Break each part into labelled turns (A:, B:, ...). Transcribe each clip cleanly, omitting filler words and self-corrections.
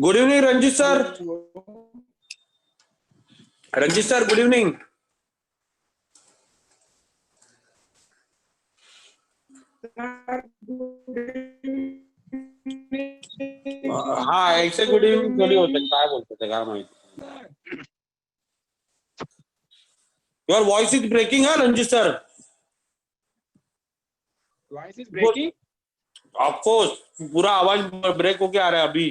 A: Good evening Ranjit sir. Ranjit sir, good evening. हाँ, ऐसे good evening थोड़ी होते. काय बोलते ते काय माहिती. Your voice is breaking. हाँ Ranjit sir.
B: Voice is breaking.
A: Of course पूरा आवाज ब्रेक होके आ रहा है अभी.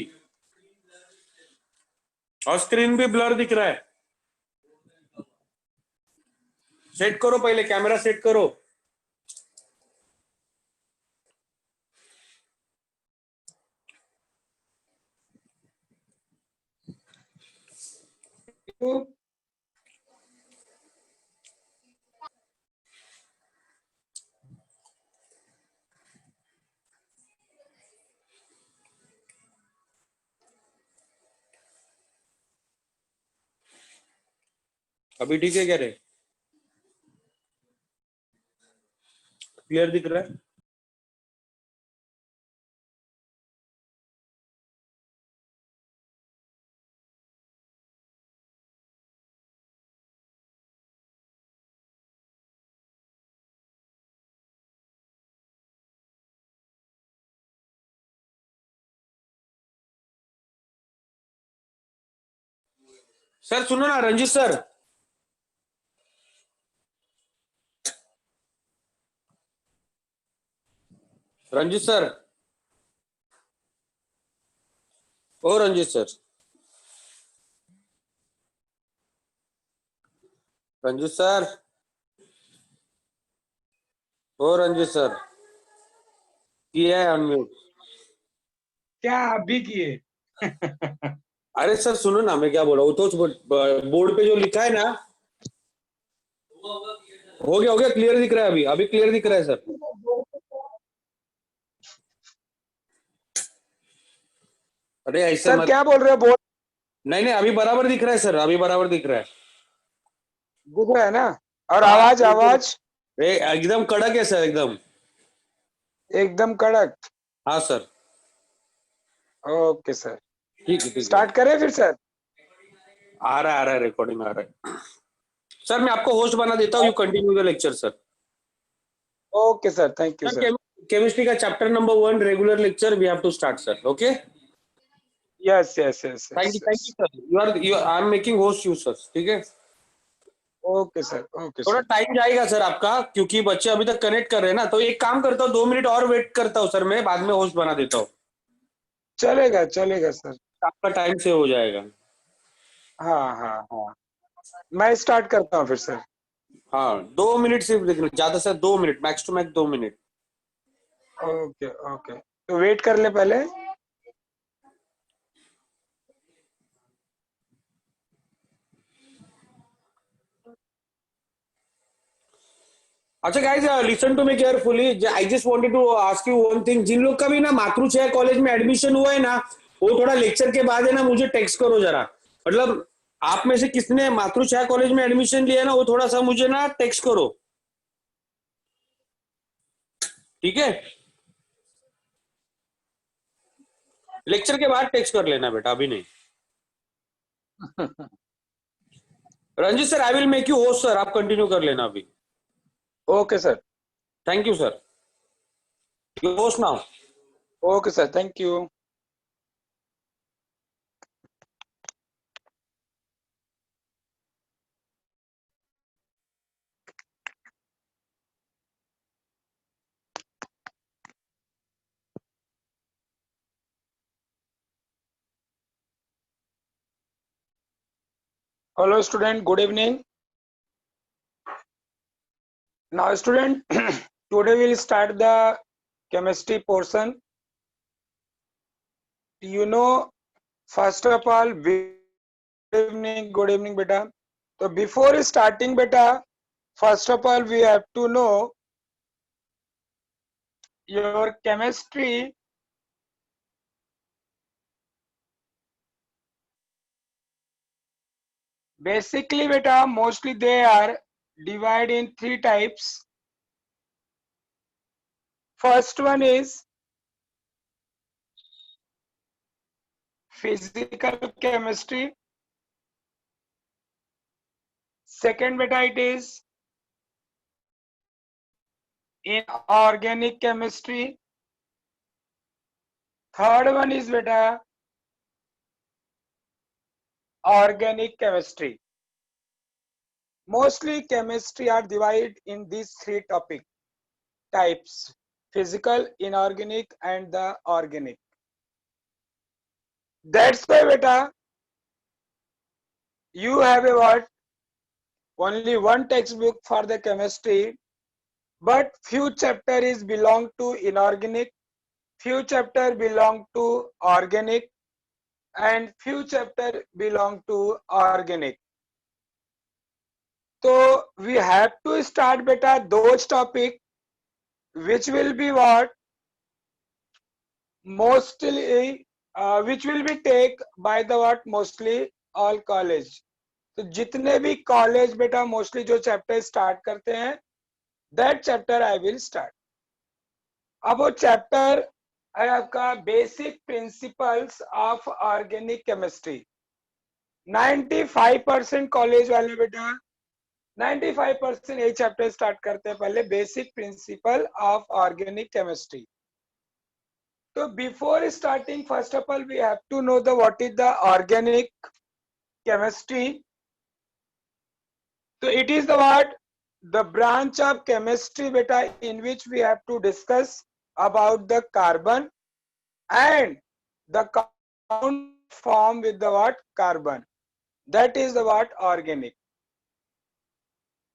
A: और स्क्रीन भी ब्लर दिख रहा है. सेट करो, पहले कैमरा सेट करो. अभी ठीक है क्या रे? क्लियर दिख रहा है? सर सुनो ना रंजित सर. रंजित सर. ओ रंजित सर. रंजित सर. ओ रंजित सर. किया है अनम्यूट.
B: क्या अभी किए?
A: अरे सर सुनो ना, मैं क्या बोल रहा हूँ. तो बोर्ड पे जो लिखा है ना, हो गया क्लियर दिख रहा है. अभी अभी क्लियर दिख रहा है सर. अरे ऐसे
B: सर
A: मत.
B: क्या बोल रहे हो? बोल.
A: नहीं नहीं, अभी बराबर दिख रहा है सर. अभी बराबर दिख रहा है.
B: दिख रहा है ना? और
A: हाँ,
B: आवाज आवाज
A: एकदम कड़क है सर, एकदम.
B: एकदम कड़क.
A: हाँ सर.
B: Okay sir.
A: ठीक है ठीक है.
B: स्टार्ट करें फिर सर?
A: आ रहा है रिकॉर्डिंग आ रहा है. सर मैं आपको होस्ट बना देता हूँ. You continue the lecture sir.
B: Okay sir. Thank you sir.
A: Chemistry का chapter number 1 regular lecture we have to start sir. Okay.
B: Yes yes yes
A: thank
B: yes.
A: You sir. You I am making host you sir. ठीक है.
B: Okay sir. Okay
A: थोड़ा
B: sir.
A: Time जाएगा sir आपका, क्योंकि बच्चे अभी तक कनेक्ट कर रहे हैं ना. तो एक काम करता हूँ, 2 मिनट और वेट करता हूँ सर. मैं बाद में होस्ट बना देता हूँ.
B: चलेगा चलेगा सर.
A: आपका टाइम सेव हो जाएगा.
B: हाँ हाँ हाँ. मैं स्टार्ट करता हूँ फिर सर.
A: हाँ, 2 मिनट सिर्फ देखना. ज्यादा से 2 मिनट, मैक्स टू मैक्स 2 मिनट.
B: Okay okay. तो वेट कर ले पहले.
A: अच्छा guys, listen to me carefully. I just wanted to ask you one thing. जिन लोग का भी ना मातृछाया कॉलेज में एडमिशन हुआ है ना, वो थोड़ा लेक्चर के बाद है ना मुझे टेक्स्ट करो जरा. मतलब आप में से किसने मातृछाया कॉलेज में एडमिशन लिया ना, वो थोड़ा सा मुझे ना टेक्स्ट करो. ठीक है. लेक्चर के बाद टेक्स्ट कर लेना बेटा, अभी नहीं. Ranjit sir, I will make you host sir. आप कंटिन्यू कर लेना अभी.
B: Okay sir.
A: Thank you sir. You host now.
B: Okay sir. Thank you. Hello student, good evening. Now student, today we'll start the chemistry portion. You know, first of all, good evening beta. So before starting beta, first of all we have to know your chemistry. Basically beta, mostly they are divided in 3 types. First one is physical chemistry. Second beta, it is inorganic chemistry. Third one is beta organic chemistry. Mostly chemistry are divided in these three topic types: physical, inorganic, and the organic. That's why beta you have a what? Only one textbook for the chemistry, but few chapter is belong to inorganic, few chapter belong to organic, and few chapter belong to organic. So we have to start beta those topic which will be what mostly which will be take by the what mostly all college. तो जितने भी college बेटा mostly जो chapter start करते हैं that chapter I will start. अब वो chapter है आपका basic principles of organic chemistry. 95% college वाले बेटा 95% यही चैप्टर स्टार्ट करते हैं पहले basic principle of organic chemistry. तो before starting first of all we have to know the what is the organic chemistry. So it is the what? The branch of chemistry beta in which we have to discuss about the carbon and the compound formed with the what? Carbon. That is the what? Organic.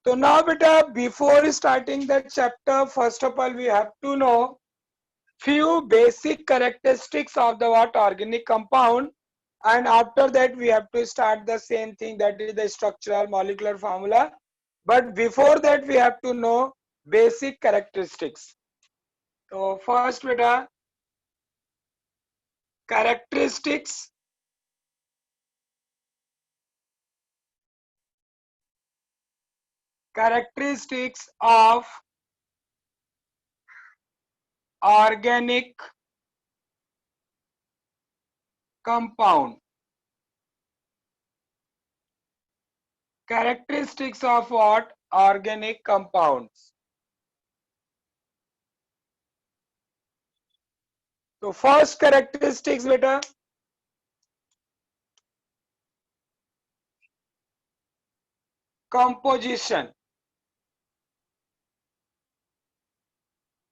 B: So now beta before starting that chapter, first of all we have to know few basic characteristics of the what? Organic compound, and after that we have to start the same thing, that is the structural molecular formula. But before that we have to know basic characteristics. So first beta characteristics of organic compound. Characteristics of what? Organic compounds. So first characteristics beta composition.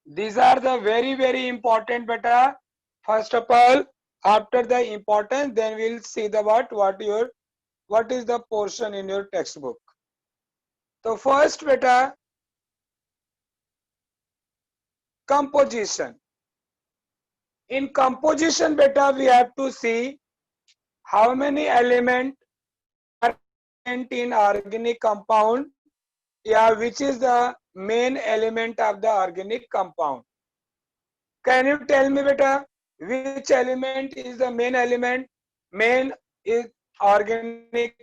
B: These are the very important beta. First of all, after the important, then we'll see the what is the portion in your textbook. So first beta composition. In composition beta we have to see how many elements are present in organic compound, yeah, which is the main element of the organic compound. Can you tell me beta which element is the main element? Main is organic.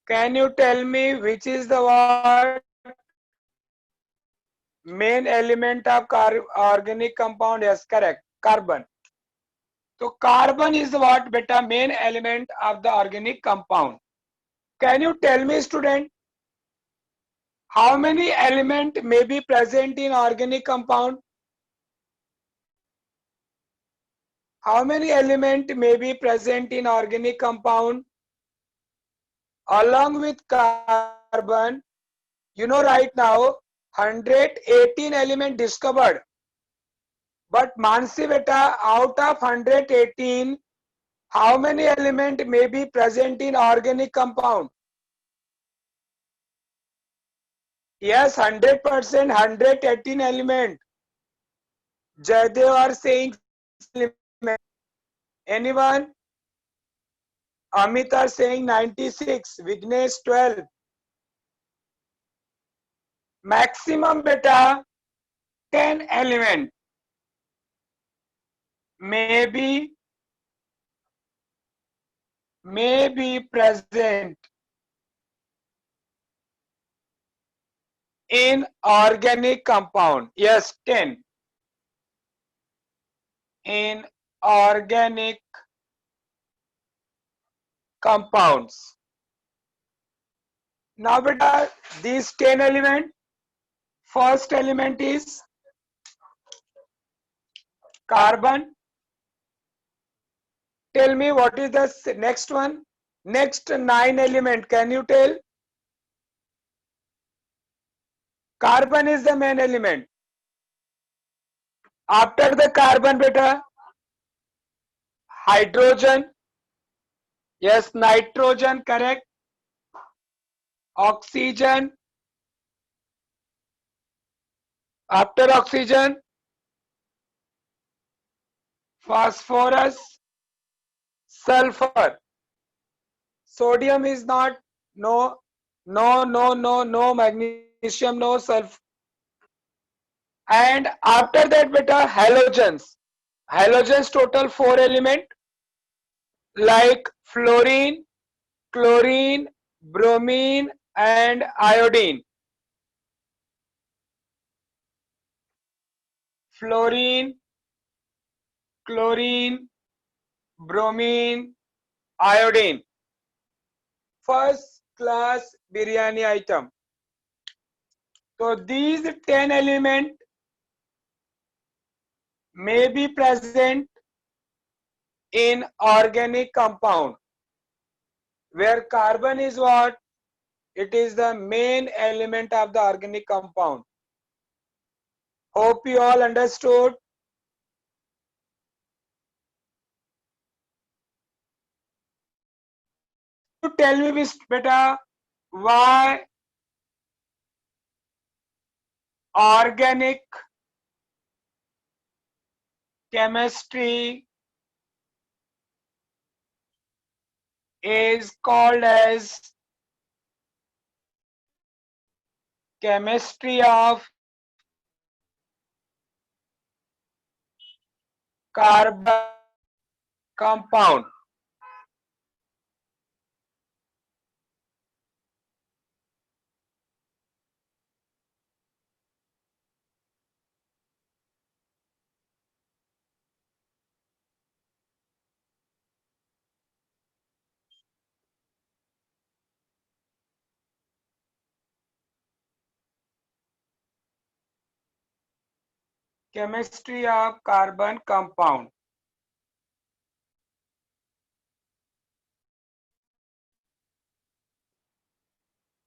B: Can you tell me which is the what main element of organic compound? Yes, correct, carbon. So carbon is what beta main element of the organic compound. Can you tell me student how many element may be present in organic compound? How many element may be present in organic compound? Along with carbon, you know right now 118 element discovered, but Mansi beta out of 118 how many element may be present in organic compound? Yes, 100%, 118 element. Jaydev are saying element. Anyone? Amit are saying 96, Vignesh 12. Maximum beta 10 element may be present in organic compound. Yes, 10. in organic compounds. Now beta, these 10 elements, first element is carbon. Tell me what is the next one? Next 9 element, can you tell? Carbon is the main element. After the carbon beta, hydrogen, yes, nitrogen, correct. Oxygen, after oxygen, phosphorus, sulfur. Sodium is not, no, no, magnesium, no, sulfur. And after that beta, halogens. Halogens total 4 element like fluorine, chlorine, bromine and iodine. Fluorine, chlorine, bromine, iodine. First class biryani item. So these 10 elements may be present in organic compound, where carbon is what? It is the main element of the organic compound. Hope you all understood. You tell me, beta, why organic chemistry is called as chemistry of carbon compound. Chemistry of carbon compound.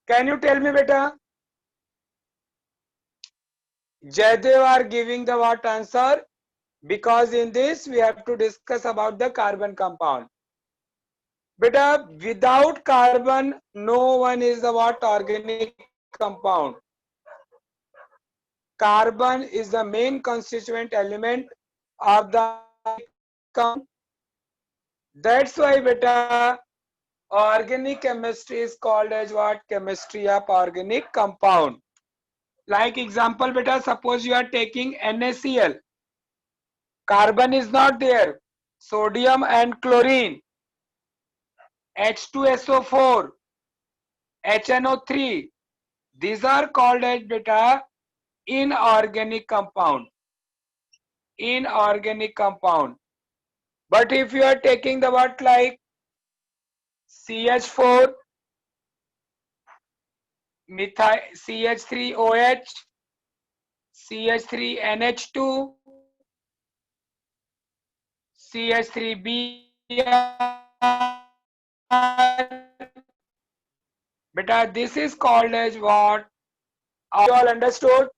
B: Can you tell me, beta? Jaydev are giving the what answer? Because in this we have to discuss about the carbon compound. Beta, without carbon, no one is the what organic compound. Carbon is the main constituent element of the compound. That's why beta, organic chemistry is called as what? Chemistry of organic compound. Like example beta, suppose you are taking NaCl. Carbon is not there. Sodium and chlorine. H2SO4. HNO3. These are called as beta inorganic compound. Inorganic compound. But if you are taking the what like CH4, methyl CH3OH, CH3NH2, CH3Br. Beta, this is called as what? Are you all understood?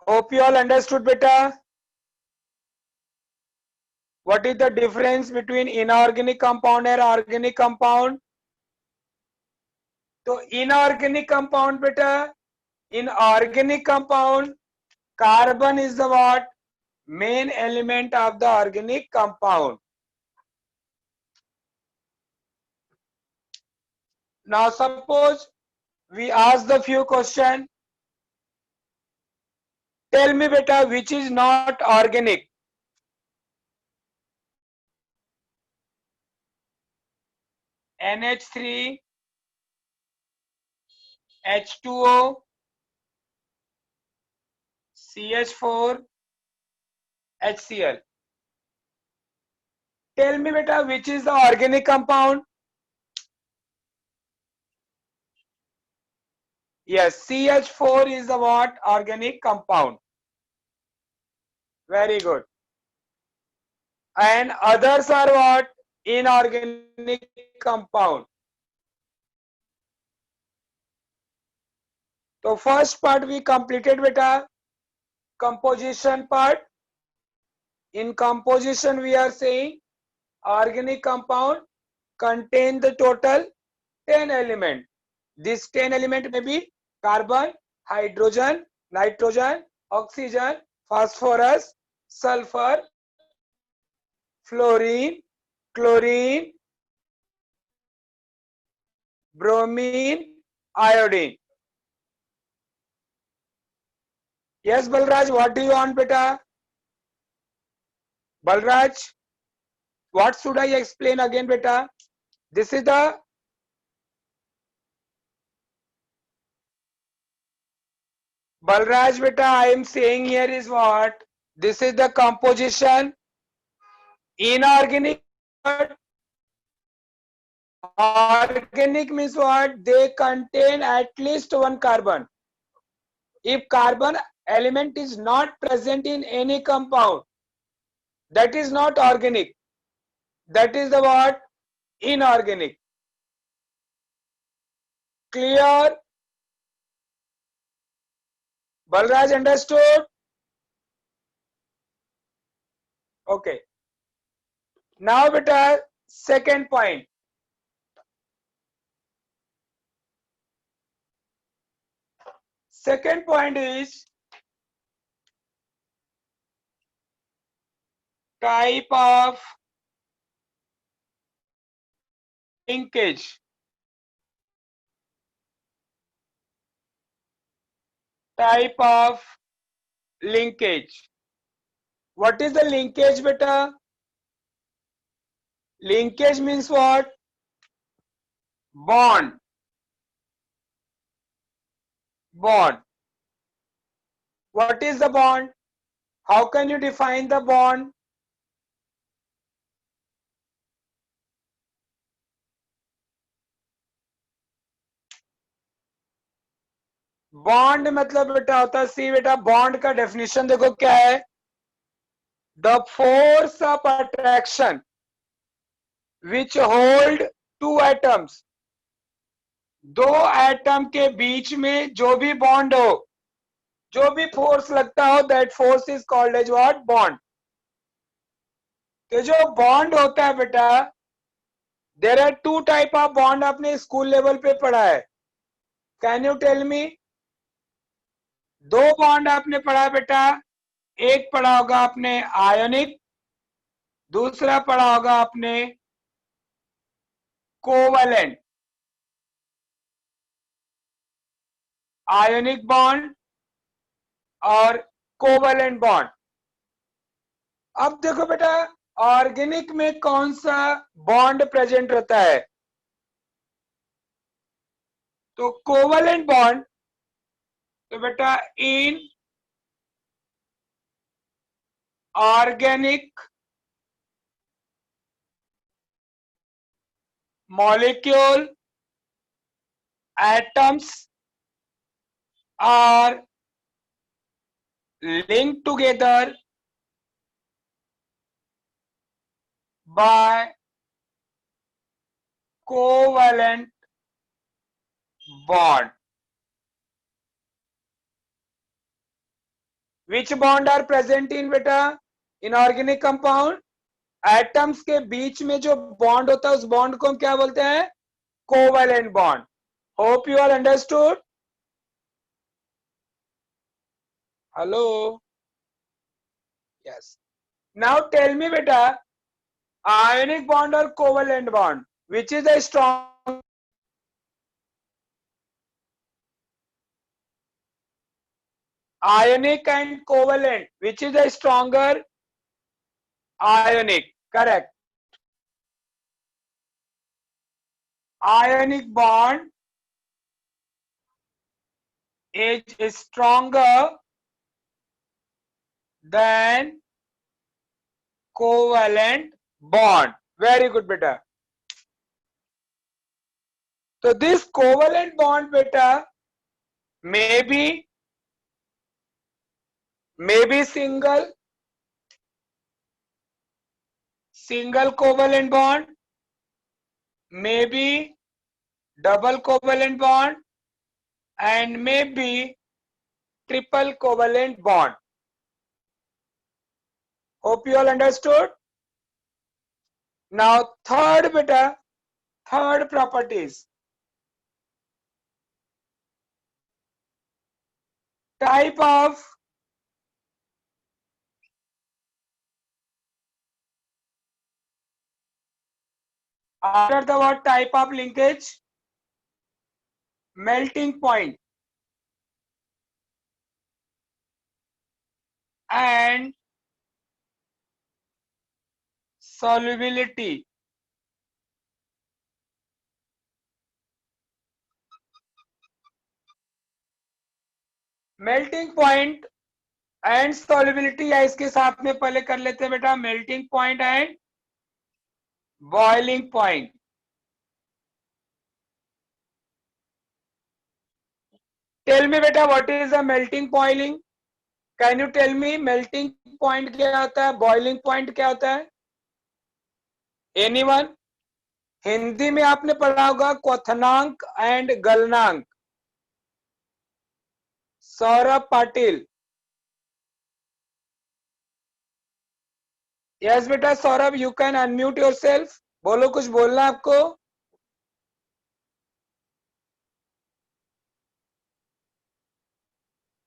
B: Hope you all understood, beta. What is the difference between inorganic compound and organic compound? So inorganic compound beta, in organic compound, carbon is the what? Main element of the organic compound. Now suppose we ask the few questions. Tell me beta, which is not organic? NH3, H2O, CH4 HCl. Tell me beta, which is the organic compound? Yes, CH4 is the what? Organic compound. Very good. And others are what? Inorganic compound. So first part we completed beta, composition part. In composition we are saying organic compound contain the total 10 element. This 10 element may be carbon, hydrogen, nitrogen, oxygen, phosphorus, sulfur, fluorine, chlorine, bromine, iodine. Yes, Balraj, what do you want, beta? Balraj, what should I explain again, beta? This is the Balraj, beta, I am saying here is what? This is the composition. Inorganic, organic means what? They contain at least one carbon. If carbon element is not present in any compound, that is not organic. That is the what? Inorganic. Clear? Balraj, understood? Okay. Now beta, second point. Second point is type of linkage. Type of linkage. What is the linkage, beta? Linkage means what? Bond. Bond. What is the bond? How can you define the bond? Bond मतलब बेटा होता है सी बेटा bond का definition देखो क्या है the force of attraction which hold two atoms दो एटम के बीच में जो भी बॉन्ड हो जो भी फोर्स लगता हो that force is called as what bond तो जो बॉन्ड होता है बेटा there are two type of bond आपने स्कूल लेवल पे पढ़ा है कैन यू टेल मी दो बॉन्ड आपने पढ़ा बेटा एक पढ़ा होगा आपने आयोनिक दूसरा पढ़ा होगा आपने कोवलेंट आयोनिक बॉन्ड और कोवलेंट बॉन्ड अब देखो बेटा ऑर्गेनिक में कौन सा बॉन्ड प्रेजेंट रहता है तो कोवलेंट बॉन्ड तो बेटा in organic molecule atoms are linked together by covalent bond. Which bond are present in beta inorganic compound? Atoms के बीच में जो बॉन्ड होता है उस बॉन्ड को हम क्या बोलते हैं covalent bond hope you are understood hello yes now tell me बेटा आयोनिक बॉन्ड और covalent bond which is the strong ionic and covalent which is the stronger ionic correct ionic bond is stronger then covalent bond. Very good beta. So this covalent bond beta may be single covalent bond, maybe double covalent bond, and maybe triple covalent bond. Hope you all understood. Now third beta, third properties. Type of after the word type of linkage, melting point and solubility. Melting point and solubility या इसके साथ में पहले कर लेते हैं बेटा melting point and boiling point. Tell me बेटा what is the melting boiling. Can you tell me melting point क्या होता है, बॉइलिंग पॉइंट क्या होता है? एनीवन? हिंदी में आपने पढ़ा होगा क्वथनांक एंड गलनांक. सौरभ पाटिल. यस बेटा Saurabh, you can unmute yourself. बोलो, कुछ बोलना आपको.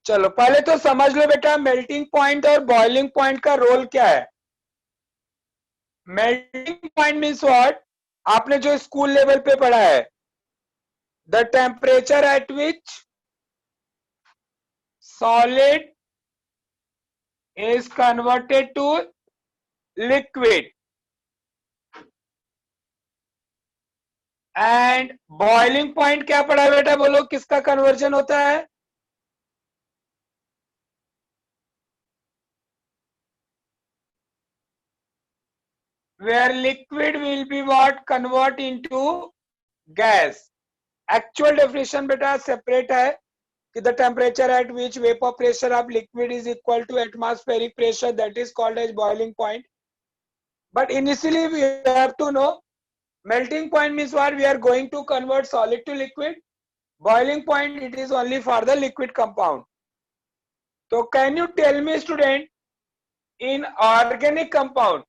B: चलो पहले तो समझ लो बेटा मेल्टिंग पॉइंट और बॉइलिंग पॉइंट का रोल क्या है. मेल्टिंग पॉइंट मीन्स व्हाट, आपने जो स्कूल लेवल पे पढ़ा है, the temperature at which solid is converted to liquid. And boiling point क्या पढ़ा है बेटा, बोलो किसका कन्वर्जन होता है? where liquid will be what convert into gas. Actual definition बेटा separate है कि the temperature at which vapor pressure of liquid is equal to atmospheric pressure, that is called as boiling point. But initially we have to know melting point means what, we are going to convert solid to liquid. Boiling point, it is only for the liquid compound. So can you tell me student, in organic compound,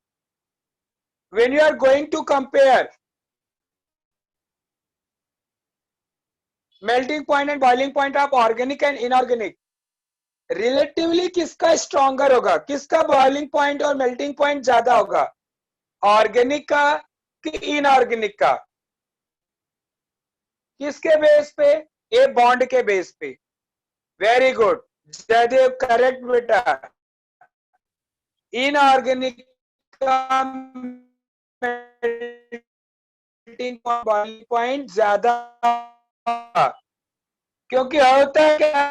B: when you are going to compare melting point and boiling point of organic and inorganic, relatively किसका stronger होगा, किसका boiling point और melting point ज्यादा होगा, organic का कि inorganic का? किसके बेस पे? ए बॉन्ड के बेस पे. वेरी गुड जयदेव, करेक्ट बेटा. इनऑर्गेनिक का मेल्टिंग बॉइलिंग पॉइंट ज्यादा, क्योंकि होता है क्या,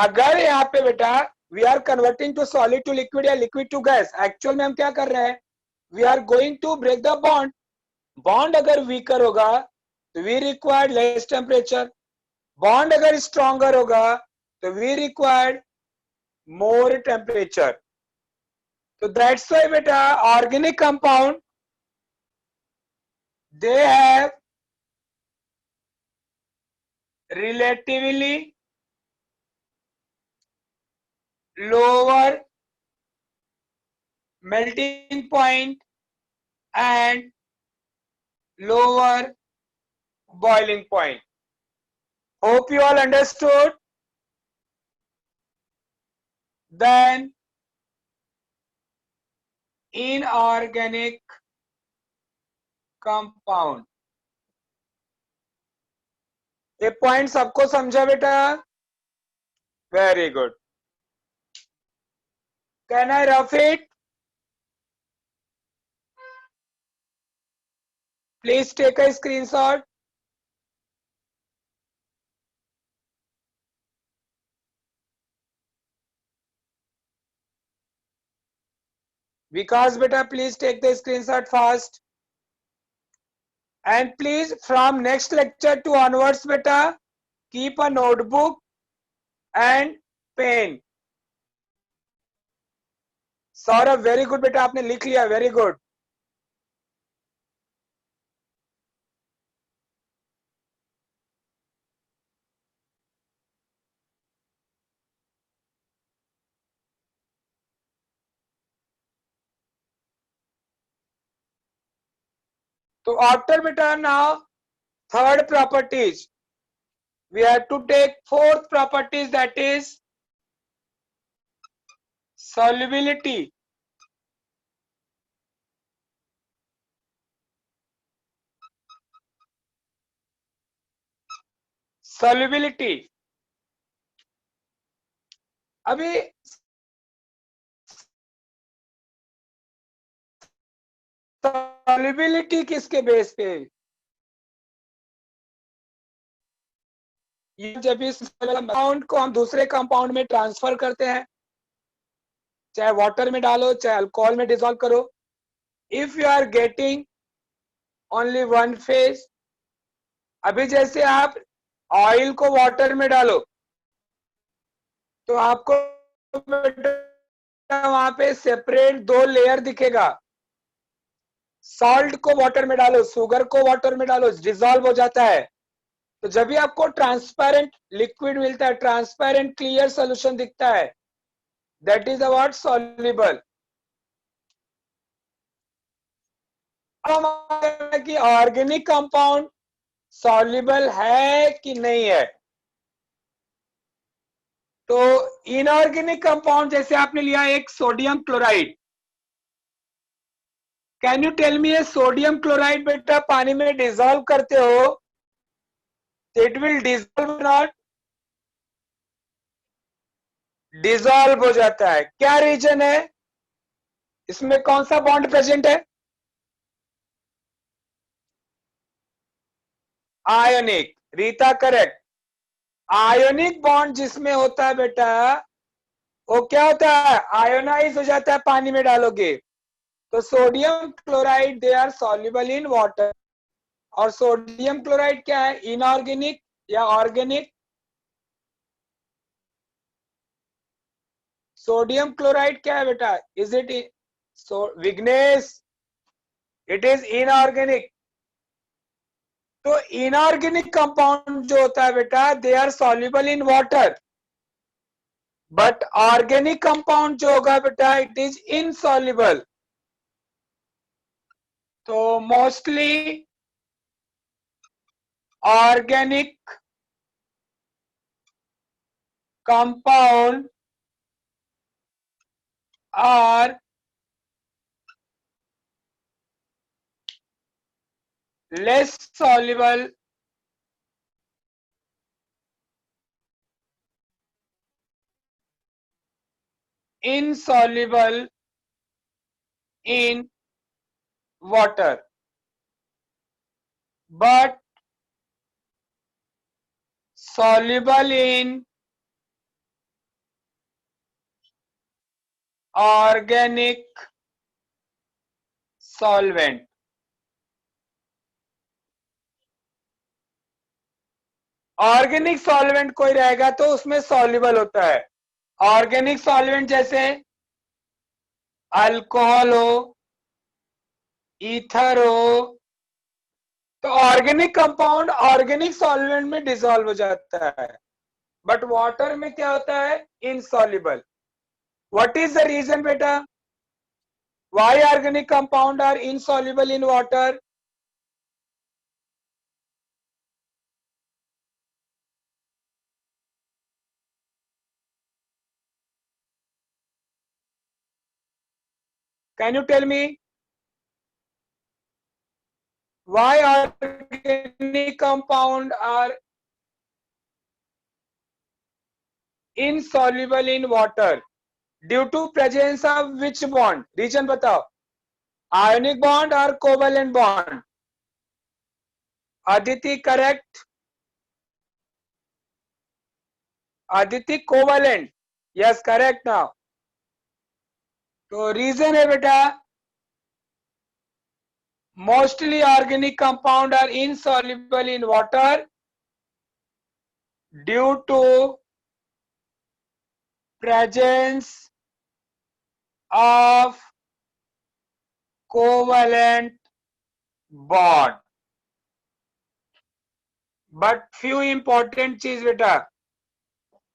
B: अगर यहाँ पे बेटा we are converting to solid to liquid या लिक्विड टू गैस, एक्चुअल में हम क्या कर रहे हैं, we are going to break the bond. Bond अगर वीकर होगा तो we required less temperature, bond अगर स्ट्रॉन्गर होगा तो वी रिक्वायर्ड मोर टेम्परेचर. तो दैट्स व्हाई बेटा organic compound they have relatively lower melting point and lower boiling point. Hope you all understood. Then inorganic compound, ये point सबको समझा बेटा? Very good. Can I rough it? Please take a screenshot. Vikas beta, please take the screenshot fast. And please, from next lecture to onwards beta, keep a notebook and pen. Saurabh very good बेटा, आपने लिख लिया, very good. तो after beta now third properties, we have to take fourth properties, that is solubility. Solubility. अभी solubility किसके base पे? जब इस कंपाउंड को हम दूसरे कंपाउंड में ट्रांसफर करते हैं, चाहे वाटर में डालो चाहे अल्कोहल में डिसॉल्व करो, if you are getting only one phase, अभी जैसे आप ऑयल को वाटर में डालो तो आपको वहां पे सेपरेट दो लेयर दिखेगा. सॉल्ट को वाटर में डालो, शुगर को वाटर में डालो, डिसॉल्व हो जाता है. तो जब भी आपको ट्रांसपेरेंट लिक्विड मिलता है, ट्रांसपेरेंट क्लियर सोल्यूशन दिखता है, that is the word soluble. कि ऑर्गेनिक कंपाउंड सॉल्युबल है कि नहीं है. तो इनऑर्गेनिक कंपाउंड जैसे आपने लिया एक sodium chloride, can you tell me, sodium chloride बेटा पानी में डिसॉल्व करते हो, it will dissolve not, dissolve हो जाता है. क्या रीजन है, इसमें कौन सा बॉन्ड प्रेजेंट है? Ionic. Rita correct. Ionic bond जिसमें होता है बेटा, वो क्या होता है, आयोनाइज हो जाता है पानी में डालोगे. तो sodium chloride they are soluble in water. और सोडियम क्लोराइड क्या है, इनऑर्गेनिक या ऑर्गेनिक? सोडियम क्लोराइड क्या है बेटा, is it Vighnesh? It is inorganic. तो इनऑर्गेनिक कंपाउंड जो होता है बेटा, they are soluble in water, but organic compound जो होगा बेटा, इट इज इनसॉल्युबल. तो mostly organic compound are less soluble insoluble in water, but soluble in organic solvent. Organic solvent कोई रहेगा तो उसमें सॉल्युबल होता है. ऑर्गेनिक सॉल्वेंट जैसे अल्कोहल हो, ईथर हो, तो ऑर्गेनिक कंपाउंड ऑर्गेनिक सॉल्वेंट में डिसॉल्व हो जाता है, बट वाटर में क्या होता है, insoluble. What is the reason बेटा, why organic compound are insoluble in water? Can you tell me why organic compound are insoluble in water? Due to presence of which bond? Reason बताओ. Ionic bond or covalent bond? Aditi correct. Aditi covalent. Yes, correct now. तो reason है बेटा, mostly organic compound are insoluble in water due to presence of covalent bond. But few important चीज बेटा,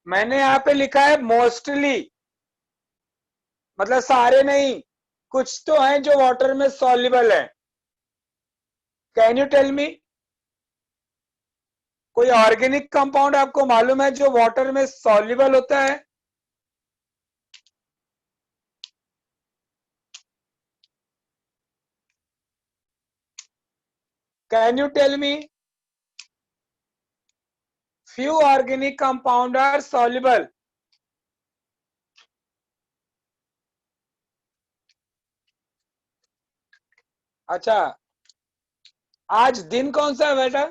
B: मैंने यहां पे लिखा है मोस्टली, मतलब सारे नहीं, कुछ तो हैं जो वाटर में सॉल्युबल है. कैन यू टेल मी, कोई ऑर्गेनिक कंपाउंड आपको मालूम है जो वाटर में सॉल्युबल होता है? Can you tell me, few organic compound are soluble. अच्छा, आज दिन कौन सा है बेटा?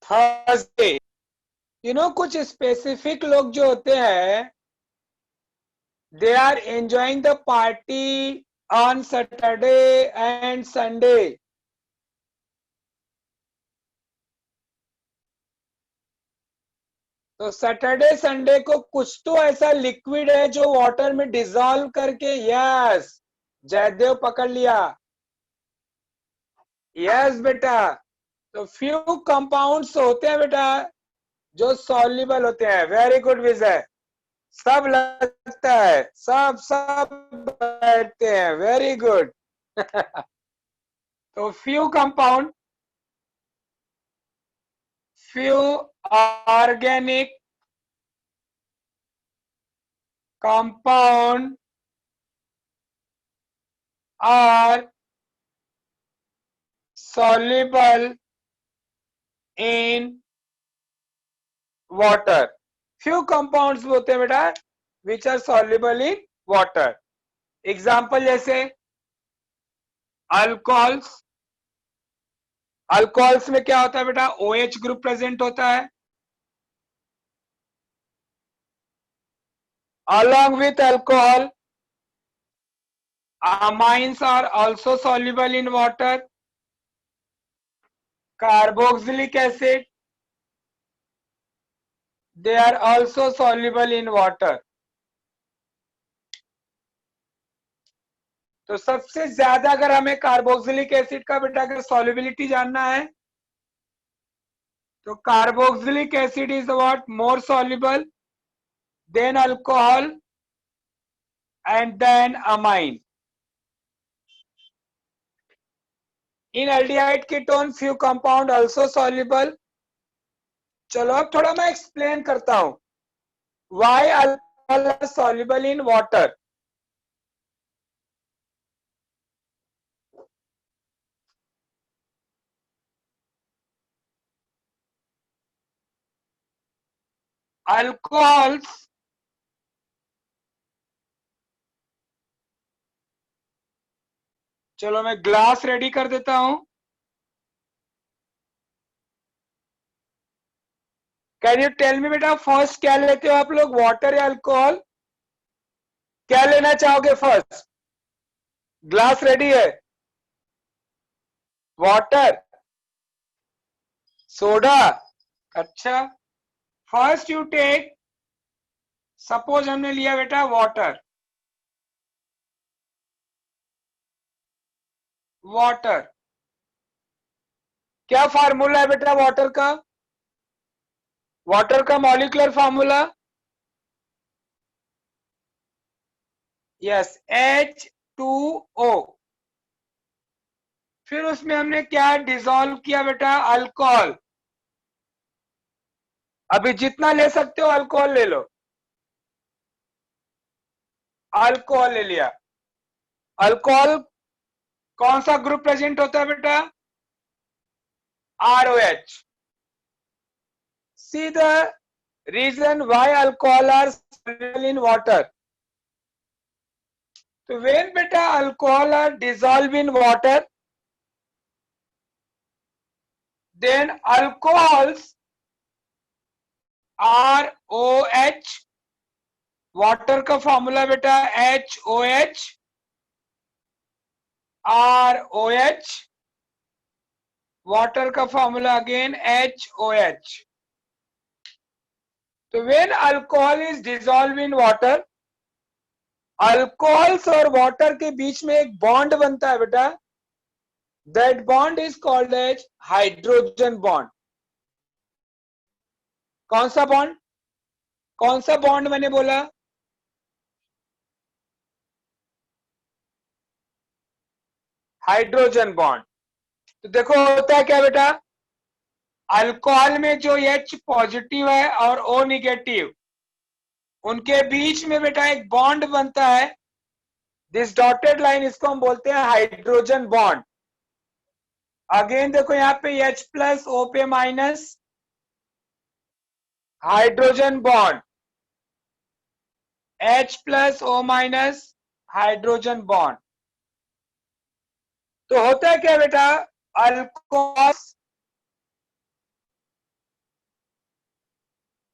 B: थर्सडे. यू नो, कुछ स्पेसिफिक लोग जो होते हैं, they are enjoying the party on Saturday and Sunday. तो सैटरडे संडे को कुछ तो ऐसा लिक्विड है जो वाटर में डिसॉल्व करके, यस जयदेव पकड़ लिया, यस बेटा. तो फ्यू कंपाउंड्स होते हैं बेटा जो सॉल्युबल होते हैं. वेरी गुड विजय, सब लगता है, सब सब बैठते हैं. Very good. तो few compound, few organic compound are soluble in water. few compounds होते हैं बेटा which are soluble in water. Example जैसे अल्कोहल्स. अल्कोहल्स में क्या होता है बेटा? OH ग्रुप प्रेजेंट होता है. along with alcohol, amines are also soluble in water. Carboxylic acid, they are also soluble in water. तो सबसे ज्यादा अगर हमें कार्बोक्सिलिक एसिड का बेटा अगर सॉल्युबिलिटी जानना है, तो carboxylic acid is what? More soluble then alcohol and then amine. In aldehyde ketone few compound also soluble. चलो अब थोड़ा मैं एक्सप्लेन करता हूं why alcohol are soluble in water. Alcohols चलो मैं ग्लास रेडी कर देता हूं. कैन यू टेल मी बेटा, फर्स्ट क्या लेते हो आप लोग, वाटर या अल्कोहल? क्या लेना चाहोगे फर्स्ट? ग्लास रेडी है. Water, soda. अच्छा, फर्स्ट यू टेक, सपोज हमने लिया बेटा वाटर. वाटर, क्या फार्मूला है बेटा वाटर का? वाटर का मॉलिक्यूलर फार्मूला, यस, H2O. फिर उसमें हमने क्या डिसॉल्व किया बेटा? अल्कोहल. अभी जितना ले सकते हो अल्कोहल ले लो. अल्कोहल ले लिया. अल्कोहल कौन सा ग्रुप प्रेजेंट होता है बेटा? ROH. See the reason why alcohol are soluble in water. So when beta alcohol are dissolved in water, then alcohols ROH, water का फॉर्मूला बेटा HOH, ROH, वाटर का फॉर्मूला अगेन HOH. तो when alcohol is dissolved in water, alcohols और water के बीच में एक bond बनता है बेटा, that bond is called as hydrogen bond. कौन सा बॉन्ड? कौन सा बॉन्ड मैंने बोला? Hydrogen bond. तो देखो होता है क्या बेटा, अल्कोहल में जो H पॉजिटिव है और O निगेटिव, उनके बीच में बेटा एक बॉन्ड बनता है. दिस डॉटेड लाइन, इसको हम बोलते हैं हाइड्रोजन बॉन्ड. अगेन देखो यहाँ पे H प्लस O पे minus, hydrogen bond, H plus O minus, hydrogen bond. तो होता है क्या बेटा, अल्कोहल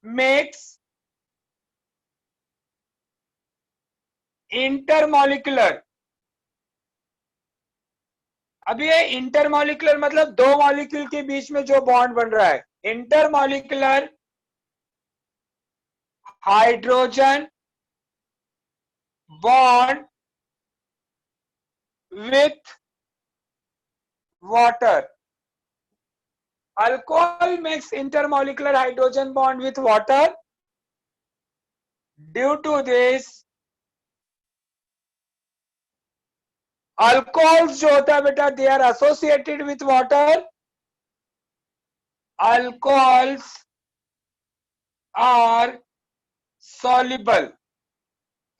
B: मेक्स इंटरमॉलिक्यूलर. अब ये इंटरमॉलिक्यूलर मतलब दो मॉलिक्यूल के बीच में जो बॉन्ड बन रहा है, intermolecular hydrogen bond with water. Alcohol makes intermolecular hydrogen bond with water. Due to this, alcohols जो होता है बेटा, they are associated with water. Alcohols are soluble.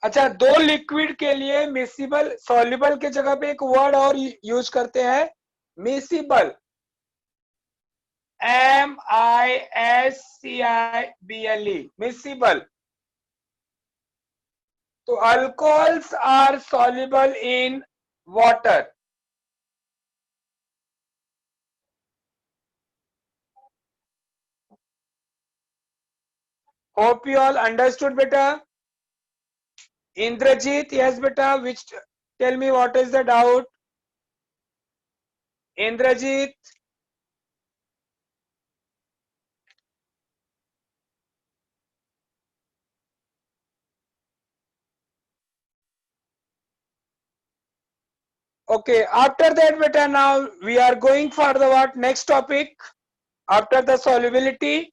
B: अच्छा, दो लिक्विड के लिए मिसिबल, सॉल्युबल के जगह पे एक वर्ड और यूज करते हैं, मिसिबल, MISCIBLE, मिसिबल. तो alcohols are soluble in water. Hope you all understood beta. Indrajit, yes beta, which, tell me what is the doubt? Indrajit. Okay, after that beta, now we are going for the what next topic after the solubility.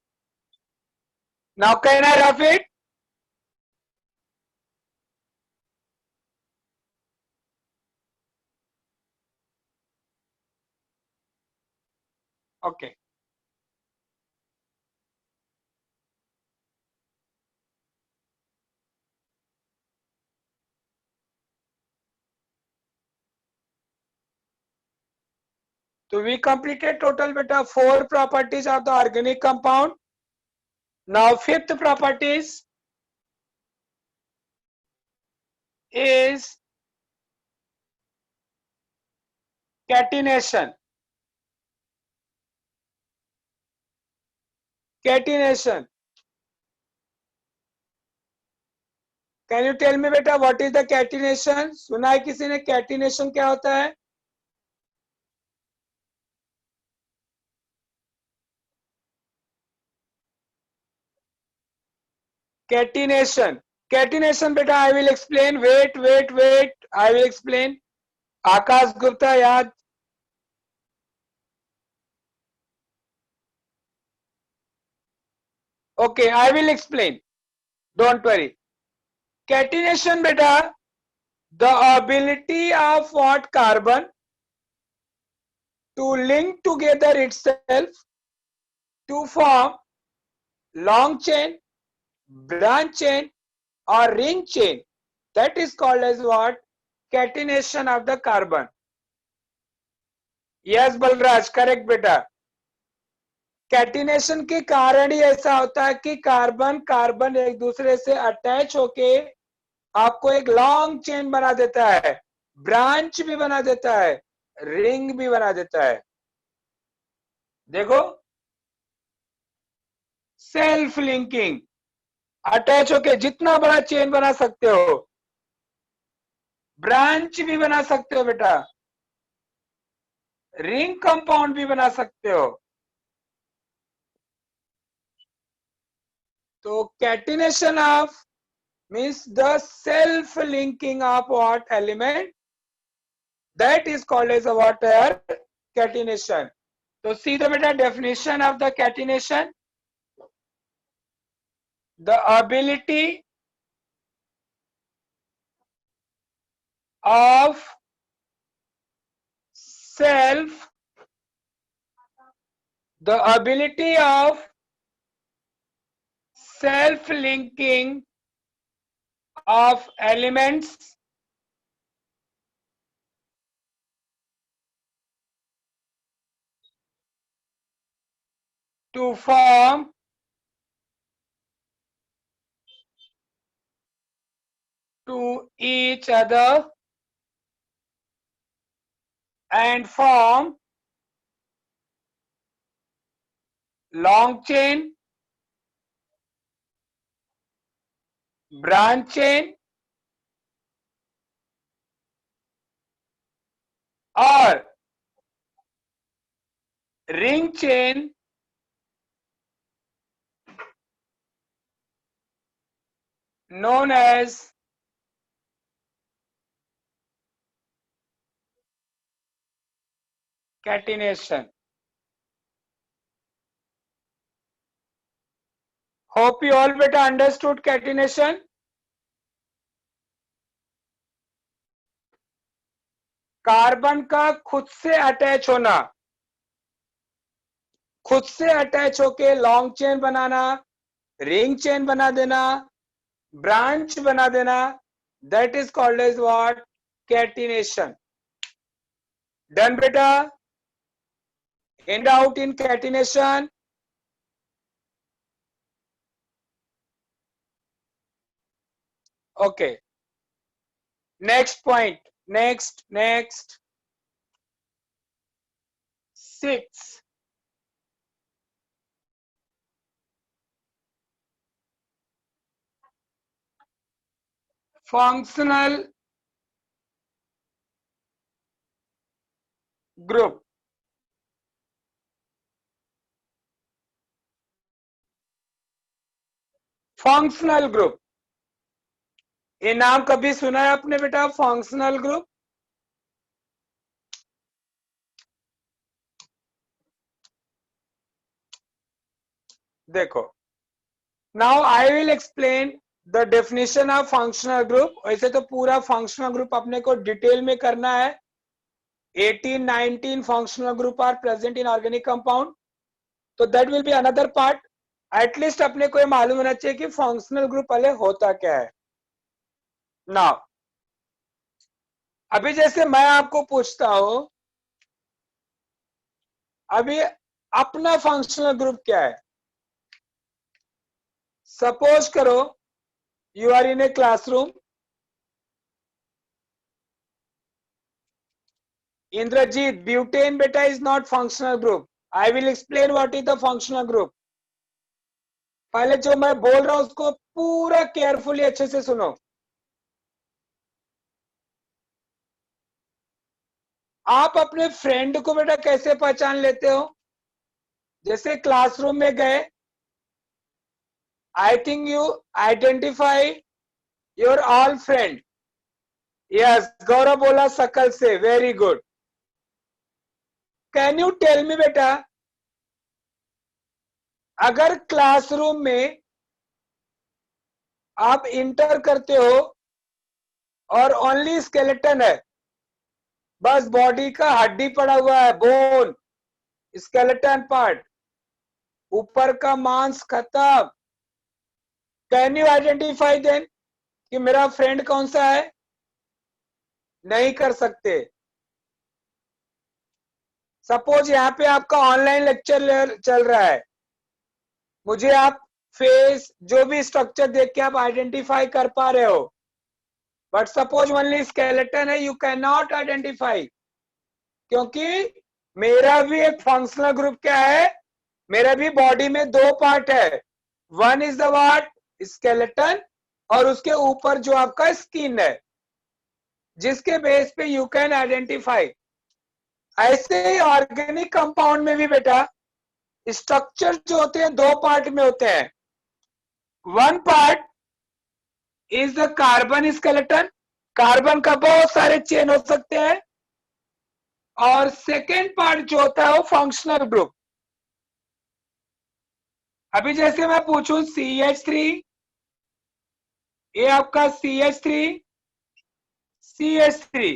B: Now can I rough it? Okay. So we completed total beta 4 properties of the organic compound. Now fifth properties is catenation. Catenation. Can you tell me beta what is the catenation? सुना है किसी ने catenation क्या होता है? Catenation. Catenation beta I will explain. Wait. I will explain. Akash Gupta याद. Okay, I will explain. Don't worry. Catenation beta, the ability of what carbon to link together itself to form long chain, branch chain or ring chain. That is called as what? Catenation of the carbon. Yes Balraj, correct beta. Catenation के कारण ही ऐसा होता है कि carbon carbon एक दूसरे से attach होके आपको एक लॉन्ग चेन बना देता है, ब्रांच भी बना देता है, रिंग भी बना देता है. देखो सेल्फ लिंकिंग, अटैच होके जितना बड़ा चेन बना सकते हो, ब्रांच भी बना सकते हो बेटा, रिंग कंपाउंड भी बना सकते हो। तो catenation of means the self linking of what element, that is called as a what catenation. So see the beta definition of the catenation: the ability of self, the ability of self linking of elements to form to each other and form long chain, branch chain, or ring chain known as catenation. Hope you all better understood catenation. Carbon का खुद से attach होना, खुद से attach होके long chain बनाना, ring chain बना देना, ब्रांच बना देना, that is called as what catenation. Done बेटा? In doubt in catenation? Okay, next point, next 6. functional group. Functional group, ये नाम कभी सुना है आपने बेटा? Functional group. देखो, now I will explain the definition of functional group. वैसे तो पूरा फंक्शनल ग्रुप अपने को डिटेल में करना है. 18-19 functional group are present in organic compound, तो that will be another part. At least अपने को ये मालूम होना चाहिए कि फंक्शनल ग्रुप पहले होता क्या है. नाउ अभी जैसे मैं आपको पूछता हूं, अभी अपना फंक्शनल ग्रुप क्या है? सपोज करो you are in a classroom. Indrajit, butane beta is not functional group. I will explain what is the functional group. पहले जो मैं बोल रहा हूं उसको पूरा केयरफुली अच्छे से सुनो. आप अपने फ्रेंड को बेटा कैसे पहचान लेते हो? जैसे क्लासरूम में गए, I think you identify your all friend. Yes, Gaurav बोला सकल से, very good. Can you tell me बेटा, अगर क्लासरूम में आप इंटर करते हो और ओनली स्केलेटन है, बस बॉडी का हड्डी पड़ा हुआ है, बोन, स्केलेटन पार्ट, ऊपर का मांस खत्म, कैन यू आइडेंटिफाई देन कि मेरा फ्रेंड कौन सा है? नहीं कर सकते. सपोज यहाँ पे आपका ऑनलाइन लेक्चर चल रहा है, मुझे आप फेस जो भी स्ट्रक्चर देख के आप आइडेंटिफाई कर पा रहे हो, बट सपोज ओनली स्केलेटन है, यू कैन नॉट आइडेंटिफाई, क्योंकि मेरा भी एक फंक्शनल ग्रुप क्या है, मेरा भी बॉडी में 2 पार्ट है, one is the what, skeleton, और उसके ऊपर जो आपका स्किन है, जिसके बेस पे यू कैन आइडेंटिफाई। ऐसे ही ऑर्गेनिक कंपाउंड में भी बेटा स्ट्रक्चर जो होते हैं दो पार्ट में होते हैं। One part is the carbon skeleton, carbon का बहुत सारे चेन हो सकते हैं, और सेकेंड पार्ट जो होता है वो फंक्शनल ग्रुप। अभी जैसे मैं पूछूं CH3, ये आपका CH3, CH3,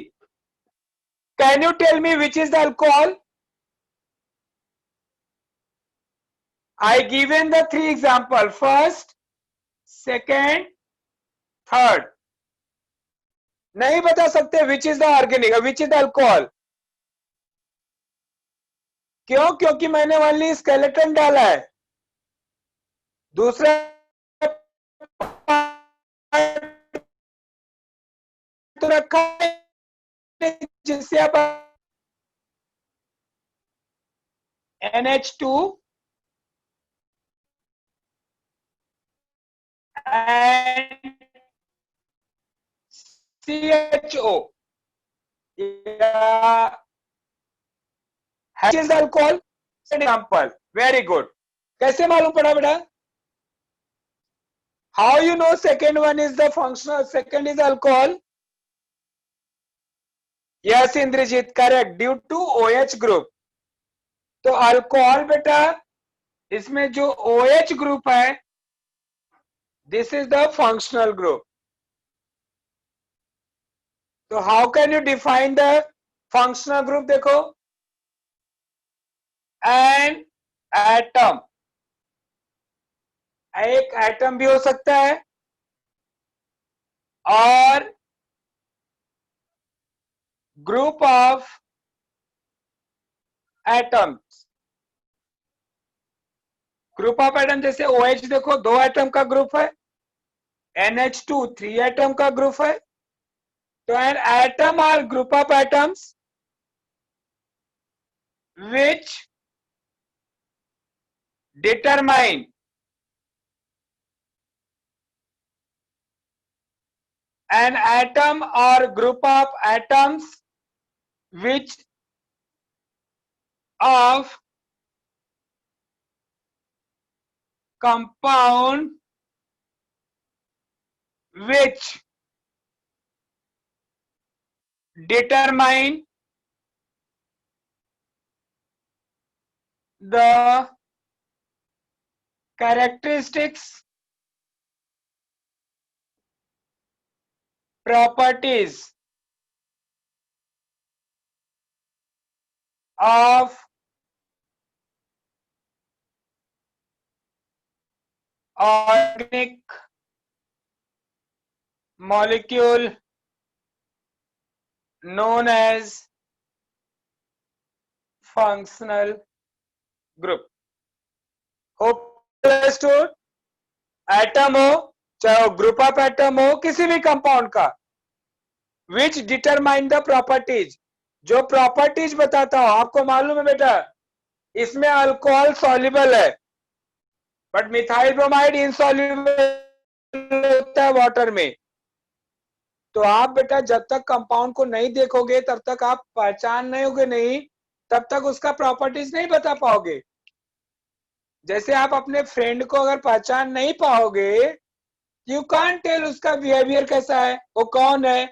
B: can you tell me which is the alcohol? I given the three example, first, second, third. नहीं बता सकते विच is the organic, which is the alcohol. क्यों? क्योंकि मैंने ओनली स्केलेटन डाला है, दूसरा तो रखा है जिससे आप NH2 and CHO is alcohol example. Very good. कैसे मालूम पड़ा बेटा? How you know second one is the functional, second is alcohol? Yes, Indrajit, correct. Due to OH group. तो अल्कोहल बेटा, इसमें जो OH ग्रुप है, this is the functional group. तो how can you define the functional group? देखो, an atom, एक atom भी हो सकता है, और group of atoms. Group of atom जैसे OH देखो, दो एटम का ग्रुप है, NH2 थ्री एटम का ग्रुप है। तो an atom or group of atoms which determine an atom or group of atoms which of compound which determine the characteristics, properties of organic molecule known as functional group. Hope understood? Atom हो, चाहे group of atom हो, किसी भी compound का, विच determine the properties, जो properties बताता हो। आपको मालूम है बेटा, इसमें अल्कोहल सॉल्युबल है, बट मिथाइल ब्रोमाइड इनसॉल्युबल होता है वाटर में। तो आप बेटा जब तक कंपाउंड को नहीं देखोगे तब तक आप पहचान नहीं होगे, नहीं तब तक उसका प्रॉपर्टीज नहीं बता पाओगे। जैसे आप अपने फ्रेंड को अगर पहचान नहीं पाओगे, यू कांट टेल उसका बिहेवियर कैसा है, वो कौन है।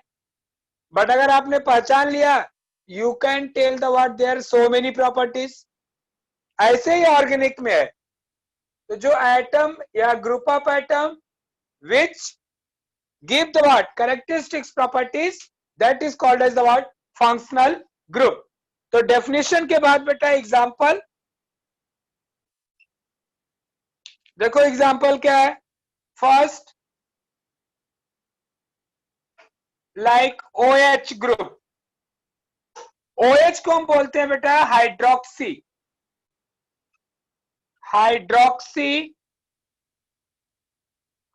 B: बट अगर आपने पहचान लिया, you can tell the what there so many properties. ऐसे ही ऑर्गेनिक में है। तो जो एटम या group of atom which give the what characteristics properties, that is called as the what functional group. तो डेफिनेशन के बाद बेटा एग्जांपल देखो, एग्जांपल क्या है? First, like OH group. OH को हम बोलते हैं बेटा hydroxy, hydroxy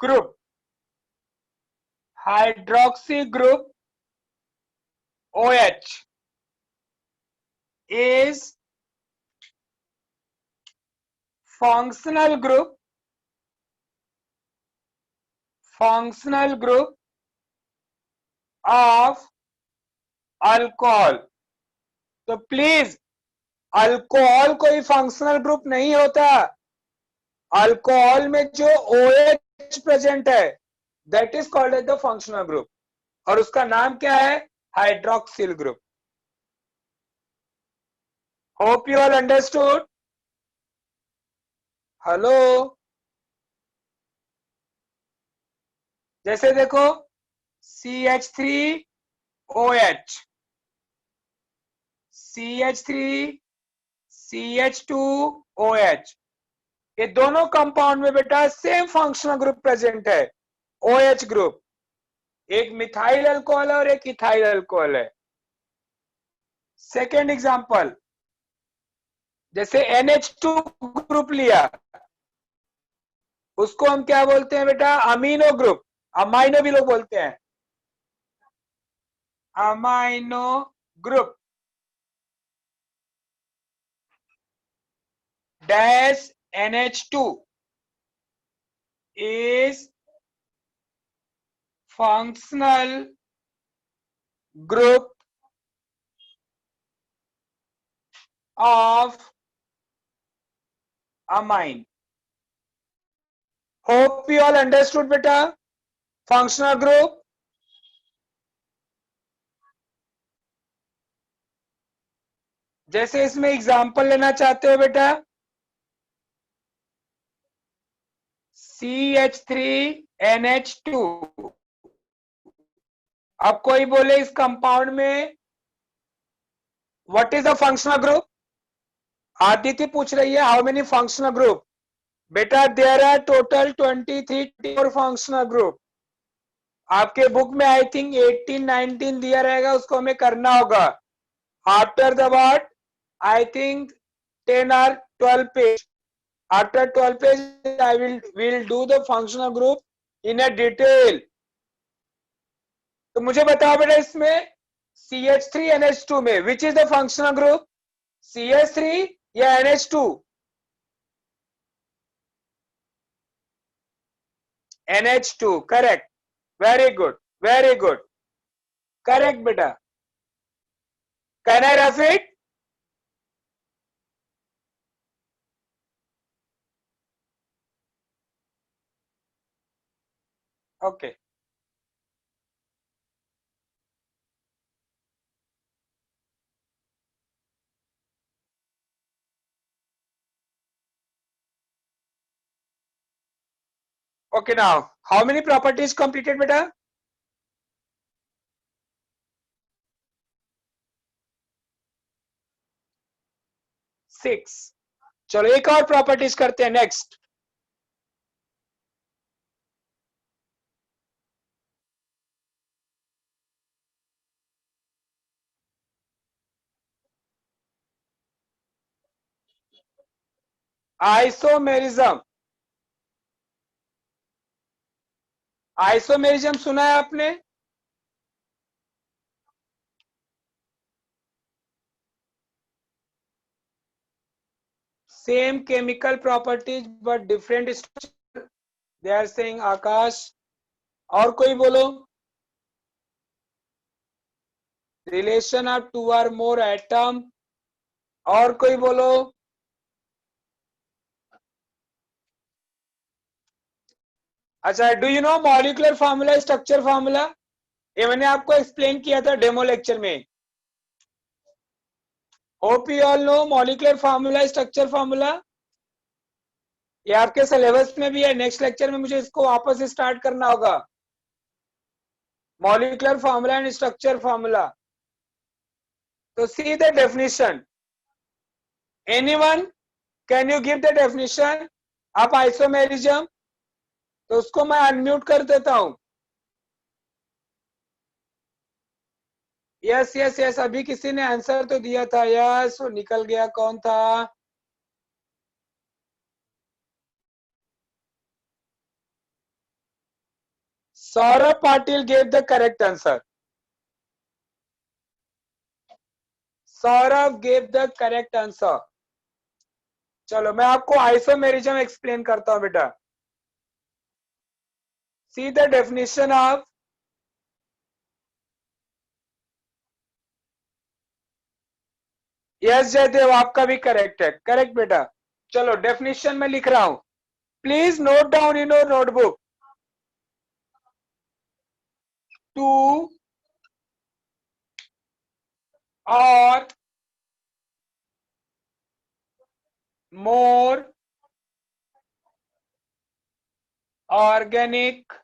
B: group, hydroxy group OH is functional group functional group of alcohol. तो प्लीज, अल्कोहल कोई फंक्शनल ग्रुप नहीं होता। अल्कोहल में जो OH प्रेजेंट है that is called as the functional group, और उसका नाम क्या है? Hydroxyl group. Hope you all understood. Hello, जैसे देखो CH3OH, CH3CH2OH, ये दोनों कंपाउंड में बेटा सेम फंक्शनल ग्रुप प्रेजेंट है, OH ग्रुप। एक मिथाइल अल्कोहल है और एक इथाइल अल्कोहल है। सेकेंड एग्जांपल, जैसे NH2 ग्रुप लिया, उसको हम क्या बोलते हैं बेटा? Amino group. अमाइनो भी लोग बोलते हैं, amino group. Dash NH2 is functional group of amine. Hope you all understood beta, functional group. जैसे इसमें एग्जांपल लेना चाहते हो बेटा, CH3NH2। अब कोई बोले इस कंपाउंड में what is the functional group? Aditya पूछ रही है हाउ मेनी फंक्शनल ग्रुप। बेटा there are total 23 functional group. आपके बुक में आई थिंक 18-19 दिया रहेगा, उसको हमें करना होगा after the what, I think 10 or 12 page. After 12 page I will do the functional group in a detail. तो मुझे बताओ बेटा, इसमें CH3NH2 में which is the functional group? CH3 या NH2? NH2, correct. Very good, very good, correct बेटा। Can I rough it? Okay, okay, now how many properties completed beta? 6। चलो एक और प्रॉपर्टीज करते हैं नेक्स्ट। आइसोमेरिज्म। आइसोमेरिज्म सुना है आपने? Same chemical properties but different structure, they are saying Akash. और कोई बोलो? Relation of 2 or more atom. और कोई बोलो? अच्छा, do you know molecular formula, structure formula? ये मैंने आपको एक्सप्लेन किया था डेमो लेक्चर में। Hope you all know molecular formula, structure formula. ये आपके सिलेबस में भी है, नेक्स्ट लेक्चर में मुझे इसको वापस से स्टार्ट करना होगा। Molecular formula and structure formula. तो see the definition. Anyone can you give the definition of isomerism? तो उसको मैं अनम्यूट कर देता हूं। यस यस यस, अभी किसी ने आंसर तो दिया था। यस, वो निकल गया, कौन था? Saurabh Patil gave the correct answer. Saurabh gave the correct answer. चलो मैं आपको आइसोमेरिज्म एक्सप्लेन करता हूं बेटा। See the definition of yes Jaidev, आपका भी करेक्ट है, करेक्ट बेटा। चलो डेफिनेशन में लिख रहा हूं, please note down in your notebook. Two और more organic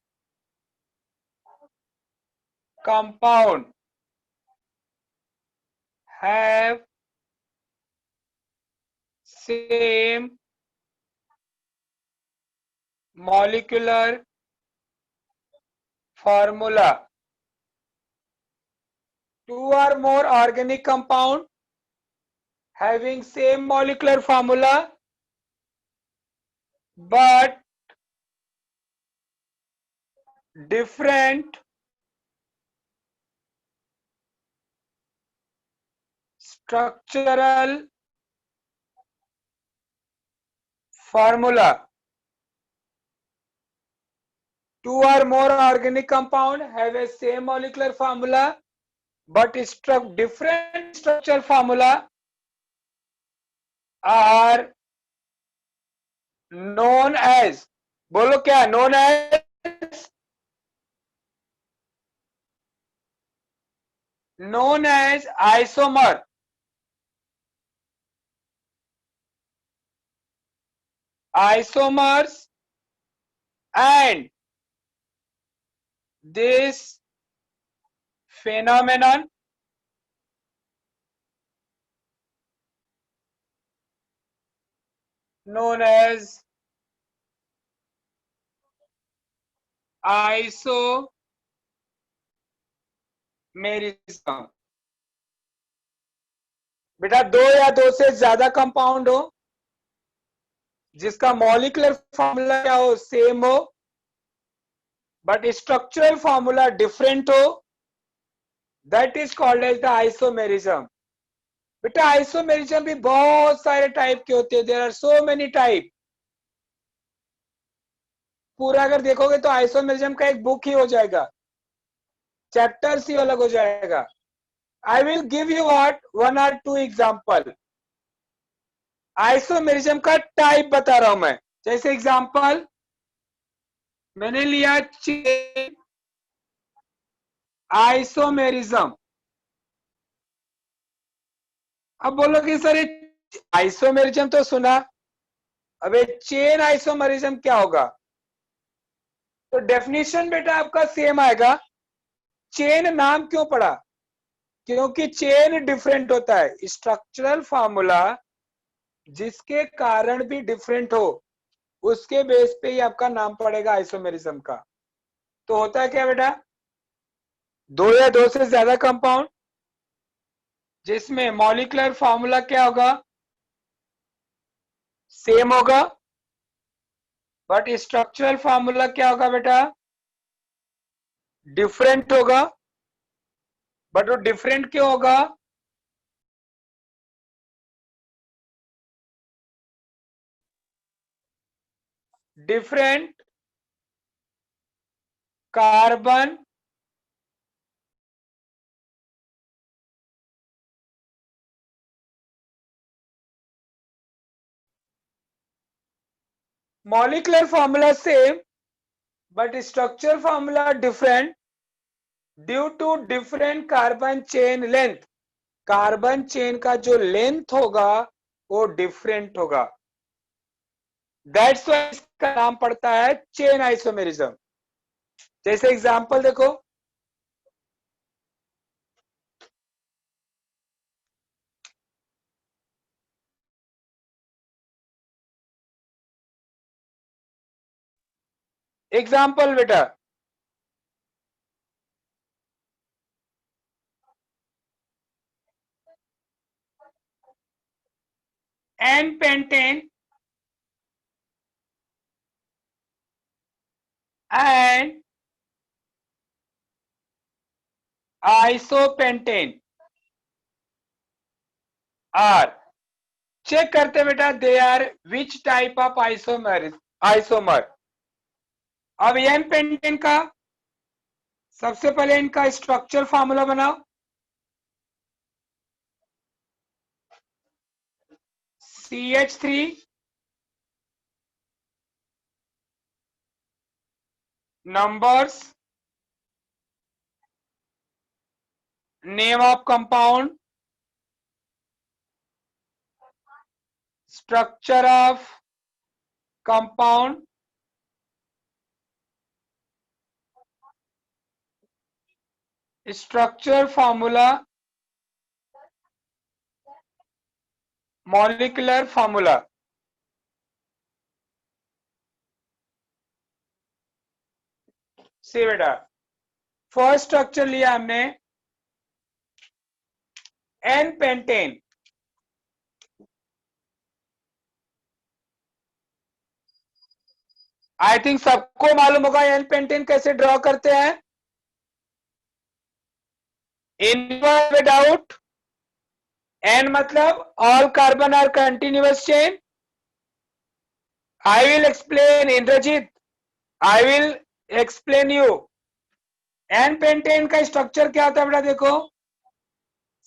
B: compound have same molecular formula. Two or more organic compound having same molecular formula but different structural formula. Two or more organic compound have a same molecular formula but different structural formula are known as, बोलो क्या, known as isomer. Isomers, and this phenomenon known as isomerism. बेटा दो या दो से ज्यादा compound हो जिसका मॉलिक्यूलर फॉर्मूला क्या हो, सेम हो, बट स्ट्रक्चरल फॉर्मूला डिफरेंट हो, that is called as the isomerism. बेटा आइसोमेरिज्म भी बहुत सारे टाइप के होते हैं, there are so many type. पूरा अगर देखोगे तो आइसोमेरिज्म का एक बुक ही हो जाएगा, चैप्टर्स ही अलग हो जाएगा. I will give you what one और टू एग्जांपल. आइसोमेरिज्म का टाइप बता रहा हूं मैं. जैसे एग्जांपल मैंने लिया चेन आइसोमेरिज्म. अब बोलोगे सर आइसोमेरिज्म तो सुना, अबे चेन आइसोमेरिज्म क्या होगा? तो डेफिनेशन बेटा आपका सेम आएगा. चेन नाम क्यों पड़ा? क्योंकि चेन डिफरेंट होता है, स्ट्रक्चरल फार्मूला जिसके कारण भी डिफरेंट हो उसके बेस पे ही आपका नाम पड़ेगा आइसोमेरिज्म का. तो होता है क्या बेटा, दो या दो से ज्यादा कंपाउंड जिसमें मॉलिक्यूलर फार्मूला क्या होगा, सेम होगा, बट स्ट्रक्चरल फार्मूला क्या होगा बेटा, डिफरेंट होगा. बट वो डिफरेंट क्यों होगा? Different carbon molecular formula same but structure formula different due to different carbon chain length. Carbon chain का जो लेंथ होगा वो डिफरेंट होगा, दैट्स व्हाई इसका नाम पड़ता है चेन आइसोमेरिज्म. जैसे एग्जांपल देखो, एग्जांपल बेटा n pentane and isopentane are, check करते बेटा they are which type of isomer. अब एन पेंटेन का सबसे पहले इनका स्ट्रक्चर फार्मूला बनाओ। CH3 numbers, name of compound, structure of compound, structure formula, molecular formula। सी बेटा, फर्स्ट स्ट्रक्चर लिया हमने एन पेंटेन। आई थिंक सबको मालूम होगा एन पेंटेन कैसे ड्रॉ करते हैं। इनवर्स विदाउट एन मतलब all carbon are continuous chain. I will explain Indrajeet, I will explain you. N pentane का स्ट्रक्चर क्या होता है बेटा, देखो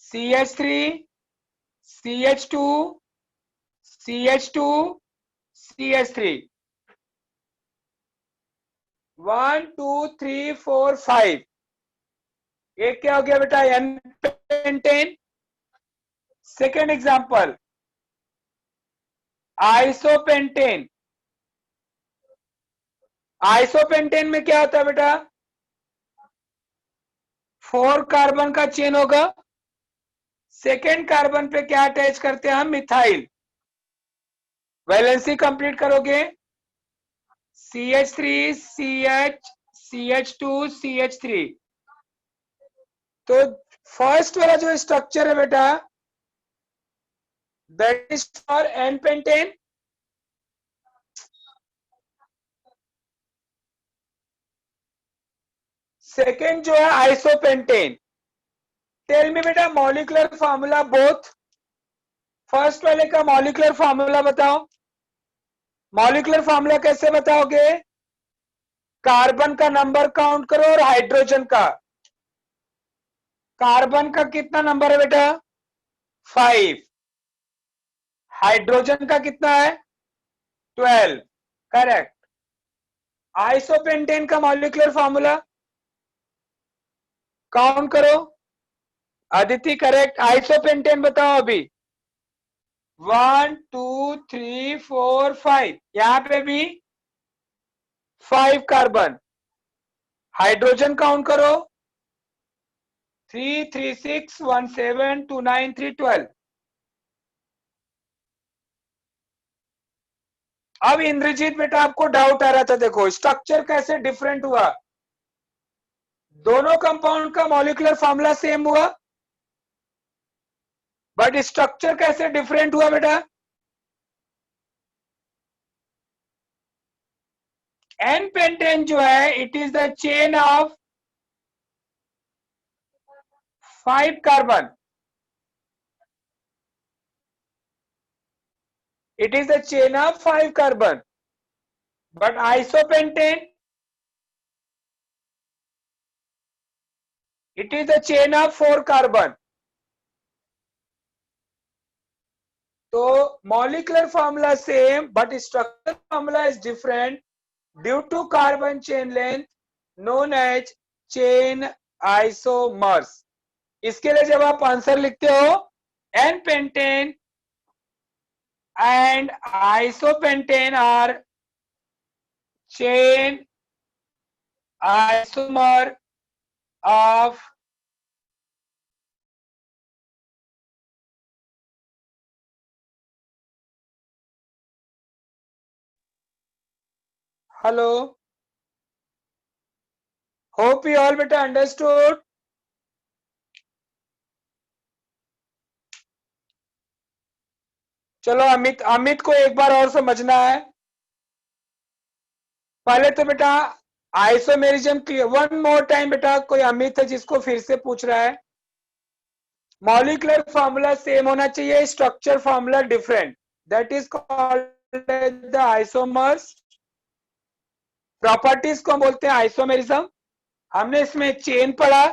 B: CH3 CH2 CH2 CH3 1 2 3 4 5। एक क्या हो गया बेटा, n pentane. Second example isopentane. Isopentane में क्या होता है बेटा, 4 कार्बन का चेन होगा, सेकेंड कार्बन पे क्या अटैच करते हैं हम, मिथाइल। वैलेंसी कंप्लीट करोगे CH3 CH CH2 CH3। तो फर्स्ट वाला जो स्ट्रक्चर है बेटा, that is for n pentane. Second जो है आइसोपेंटेन। टेल मी बेटा मॉलिक्यूलर फार्मूला बोथ। फर्स्ट वाले का मॉलिक्यूलर फार्मूला बताओ। मॉलिक्यूलर फार्मूला कैसे बताओगे, कार्बन का नंबर काउंट करो और हाइड्रोजन का। कार्बन का कितना नंबर है बेटा, 5। हाइड्रोजन का कितना है, 12। करेक्ट। आइसोपेंटेन का मॉलिक्यूलर फार्मूला काउंट करो। अदिति करेक्ट। आइसोपेंटेन बताओ अभी, 1 2 3 4 5। यहां पे भी 5 कार्बन। हाइड्रोजन काउंट करो, 3 3 6 1 7 2 9 3 12। अब इंद्रजीत बेटा आपको डाउट आ रहा था, देखो स्ट्रक्चर कैसे डिफरेंट हुआ। दोनों कंपाउंड का मॉलिक्यूलर फार्मूला सेम हुआ, बट स्ट्रक्चर कैसे डिफरेंट हुआ बेटा। एन पेंटेन जो है, it is the chain of 5 carbon. It is the chain of 5 carbon, but isopentane, it is the chain of 4 carbon. So molecular formula same, but structural formula is different due to carbon chain length known as chain isomers. इसके लिए जब आप answer लिखते हो, N pentane and isopentane are chain isomer of hello, hope you all better understood। चलो अमित को एक बार और समझना है। पहले तो बेटा isomerism clear, one more time बेटा। कोई अमित है जिसको फिर से पूछ रहा है। मॉलिक्यूलर फार्मूला सेम होना चाहिए, structure formula different, that is called the isomers properties को बोलते हैं आइसोमेरिज्म। हमने इसमें चेन पढ़ा,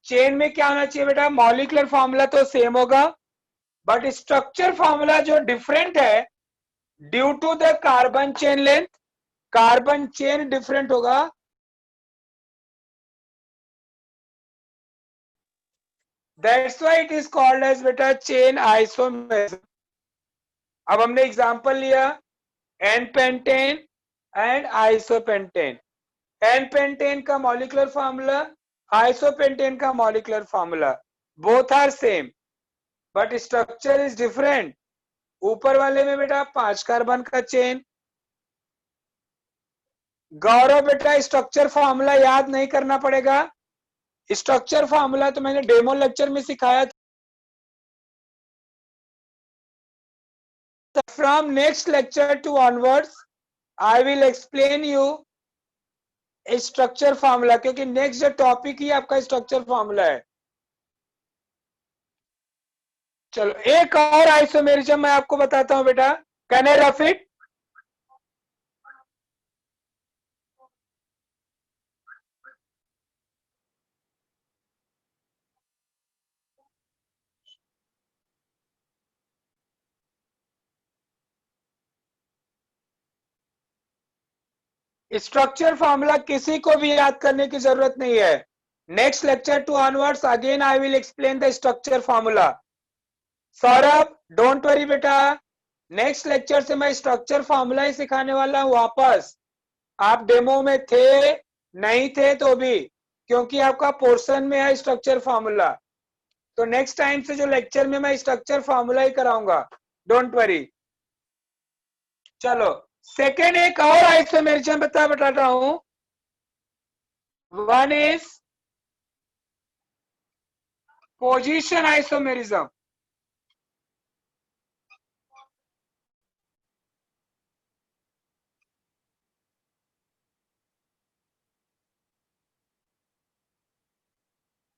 B: चेन में क्या होना चाहिए बेटा, मॉलिक्यूलर फॉर्मूला तो सेम होगा बट स्ट्रक्चर फॉर्मूला जो डिफरेंट है due to the carbon chain length, carbon chain different होगा। That's why it is called as बेटा चेन आइसोमेरिज्म। अब हमने एग्जांपल लिया n pentane and isopentane. N pentane का मॉलिक्यूलर फॉर्मूला, आइसोपेंटेन का molecular formula, both are same but structure is different. ऊपर वाले में बेटा 5 कार्बन का चेन। गौरव बेटा स्ट्रक्चर फॉर्मूला याद नहीं करना पड़ेगा, स्ट्रक्चर फॉर्मूला तो मैंने डेमो लेक्चर में सिखाया था। From next lecture to onwards, I will explain you structure formula, क्योंकि नेक्स्ट जो टॉपिक ही आपका स्ट्रक्चर फॉर्मूला है। चलो एक और आइसोमेरिज्म मैं आपको बताता हूं बेटा, can I rough it? Structure formula किसी को भी याद करने की जरूरत नहीं है। Next lecture to onwards again I will explain the structure formula. Saurabh don't worry बेटा, नेक्स्ट लेक्चर से मैं स्ट्रक्चर फॉर्मूला ही सिखाने वाला हूं वापस। आप डेमो में थे नहीं थे तो भी, क्योंकि आपका पोर्शन में है स्ट्रक्चर फॉर्मूला, तो नेक्स्ट टाइम से जो लेक्चर में मैं स्ट्रक्चर फॉर्मूला ही कराऊंगा, डोंट वरी। चलो सेकेंड एक और आइसोमेरिज्म बताता हूं। One is position isomerism.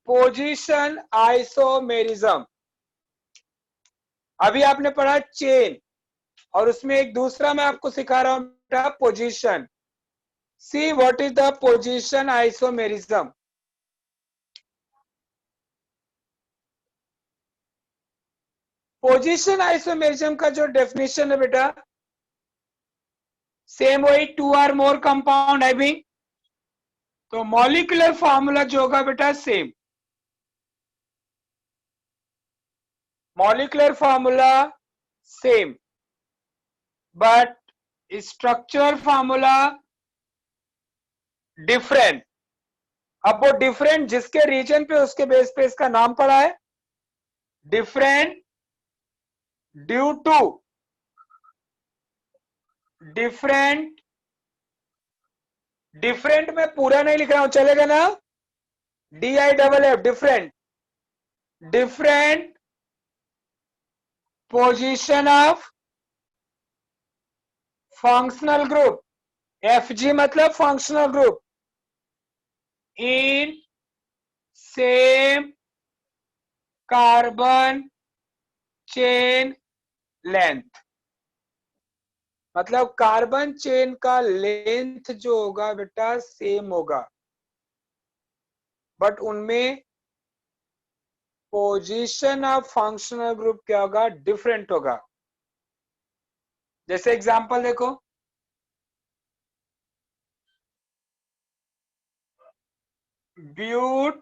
B: Position isomerism, अभी आपने पढ़ा चेन और उसमें एक दूसरा मैं आपको सिखा रहा हूं position. See what is the position isomerism. Position isomerism का जो डेफिनेशन है बेटा, सेम वही two or more compound having, तो मॉलिक्यूलर फॉर्मूला जो होगा बेटा same. Molecular formula same but structure formula different. अब वो डिफरेंट जिसके रीजन पे उसके बेस पे इसका नाम पड़ा है different due to different. Different में पूरा नहीं लिख रहा हूं, चलेगा ना, DIFF different, different position of functional group, FG मतलब functional group, in same carbon chain length. मतलब कार्बन चेन का लेंथ जो होगा बेटा सेम होगा बट उनमें पोजीशन ऑफ फंक्शनल ग्रुप क्या होगा, डिफरेंट होगा। जैसे एग्जांपल देखो, ब्यूट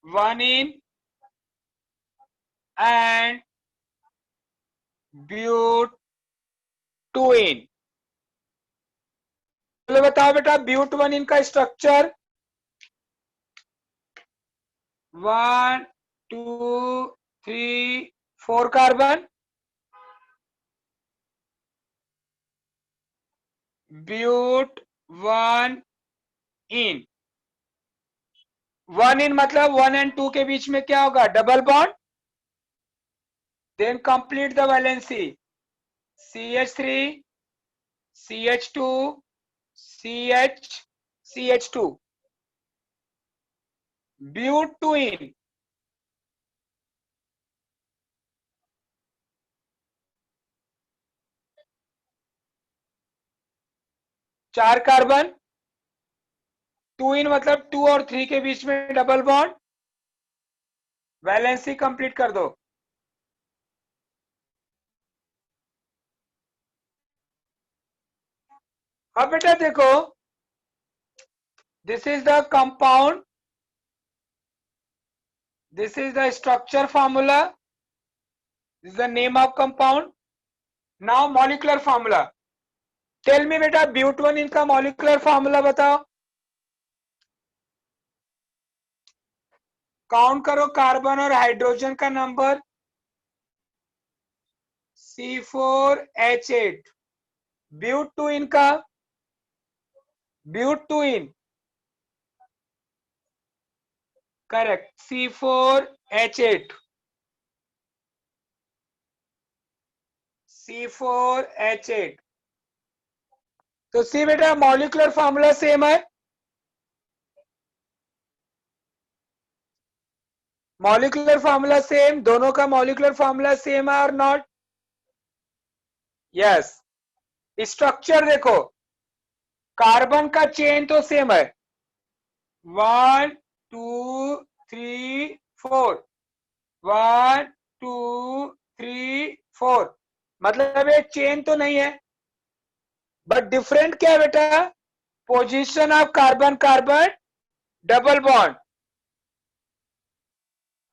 B: 1 इन एंड ब्यूट 2 इन। चलो बताओ बेटा ब्यूट 1 इन का स्ट्रक्चर, 1 2 3 4 कार्बन, ब्यूट 1 इन। 1 इन मतलब 1 एंड 2 के बीच में क्या होगा, double bond, then complete the valency, CH3 CH2 CH2, but 2 ene. 4 carbon, 2 ene मतलब 2 और 3 के बीच में डबल बॉन्ड, वैलेंसी कंप्लीट कर दो। अब बेटा देखो, this is the compound, this is the structure formula, this is the name of compound. Now molecular formula, tell me बेटा ब्यूट1 इनका molecular formula बताओ। काउंट करो कार्बन और हाइड्रोजन का नंबर, C4H8। ब्यूट2 इनका, ब्यूट2 इन, करेक्ट, C4H8, C4H8। तो सी बेटा मॉलिक्यूलर फार्मूला सेम है, मॉलिक्यूलर फार्मूला सेम, दोनों का मॉलिक्यूलर फार्मूला सेम है और नॉट? यस। स्ट्रक्चर देखो, कार्बन का चेन तो सेम है, 1 2 3 4, 1 2 3 4, मतलब ये चेन तो नहीं है, बट डिफरेंट क्या है बेटा? Position of carbon carbon double bond.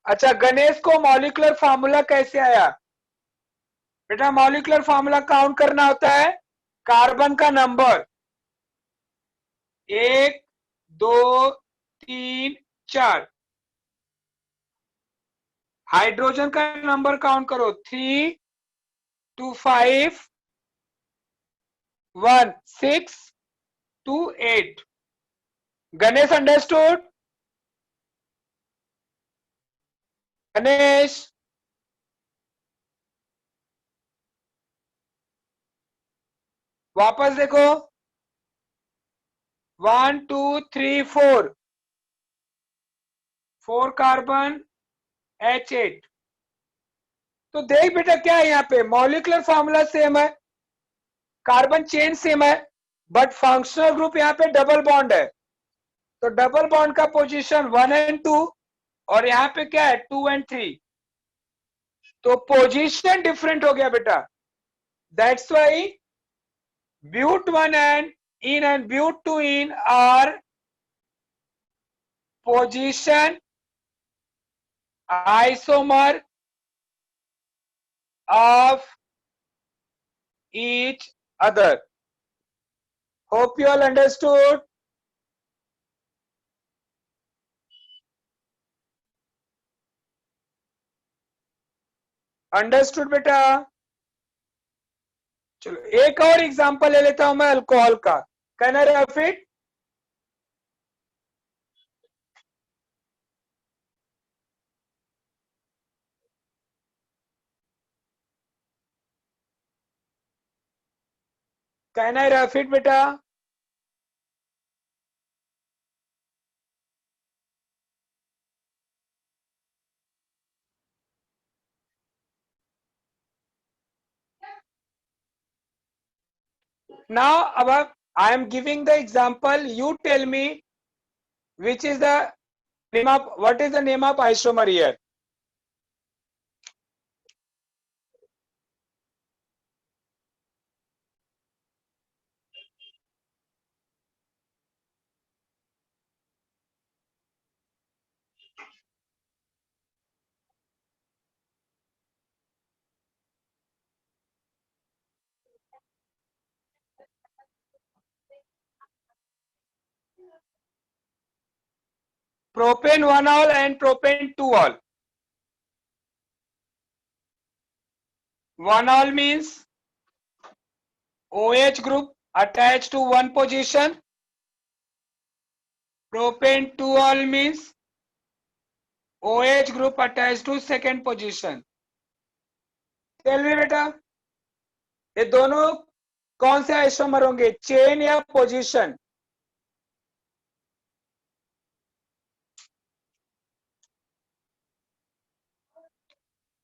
B: अच्छा, गणेश को मॉलिक्यूलर फार्मूला कैसे आया? बेटा मॉलिक्यूलर फार्मूला काउंट करना होता है कार्बन का नंबर, 1 2 3 4, हाइड्रोजन का नंबर काउंट करो, 3 2 5 1 6 2 8। गणेश अंडरस्टूड? गणेश, वापस देखो, 1 2 3 4, 4 कार्बन H8। तो देख बेटा क्या है यहाँ पे, मॉलिक्यूलर फार्मूला सेम है, कार्बन चेन सेम है, बट फंक्शनल ग्रुप यहाँ पे डबल बॉन्ड है। तो डबल बॉन्ड का पोजीशन 1 एंड 2, और यहाँ पे क्या है 2 एंड 3, तो पोजीशन डिफरेंट हो गया बेटा। दैट्स वाई ब्यूट1 and ब्यूट2 in are position isomer of each other. Hope you all understood. Understood बेटा? चलो एक और एग्जांपल ले लेता हूं मैं अल्कोहल का, can I rough it? Can I rough it बेटा? Now above I am giving the example, you tell me which is the name of, what is the name of isomer here? Propane 1-ol and propane 2-ol. 1-ol means OH group attached to one position. Propane 2-ol means OH group attached to second position. Tell me बेटा, ये दोनों कौन से isomer होंगे, chain या position?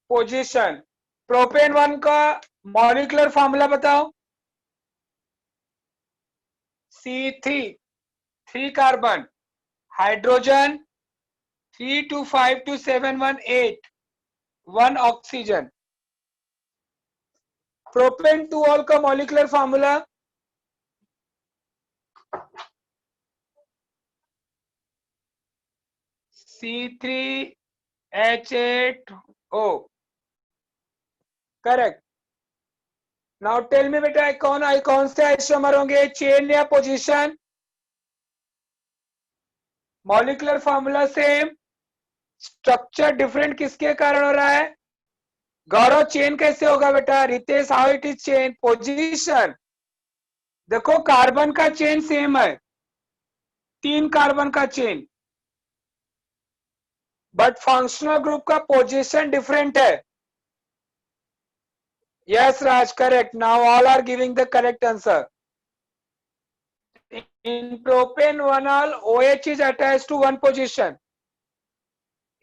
B: Position. Propane 1 का molecular formula बताओ। C3, 3 carbon. Hydrogen, 3252718, 1 oxygen. Propane 2-ol का molecular formula C3H8O. Correct. Now tell me बेटा कौन से आइसोमर होंगे, चेन या position? Molecular formula same, structure different किसके कारण हो रहा है? गौरव चेन कैसे होगा बेटा? Ritesh how it is chain? Position. देखो कार्बन का चेन सेम है, 3 कार्बन का चेन, बट फंक्शनल ग्रुप का पोजीशन डिफरेंट है। Yes, Raj, correct. Now all are giving the correct answer. In propane 1-ol, OH is attached to one position.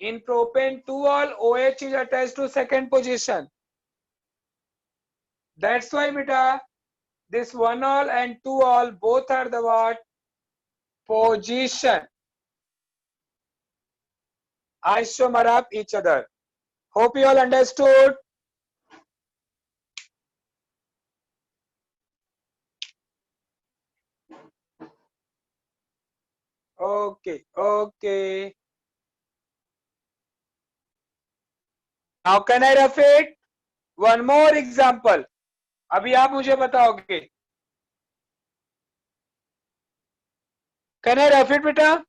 B: In propane 2-ol, OH is attached to second position. That's why beta, this 1-ol and 2-ol both are the what? Position. Isomer of each other. Hope you all understood. Okay, okay. Now can I repeat one more example? अभी आप मुझे बताओगे. Can I repeat बेटा?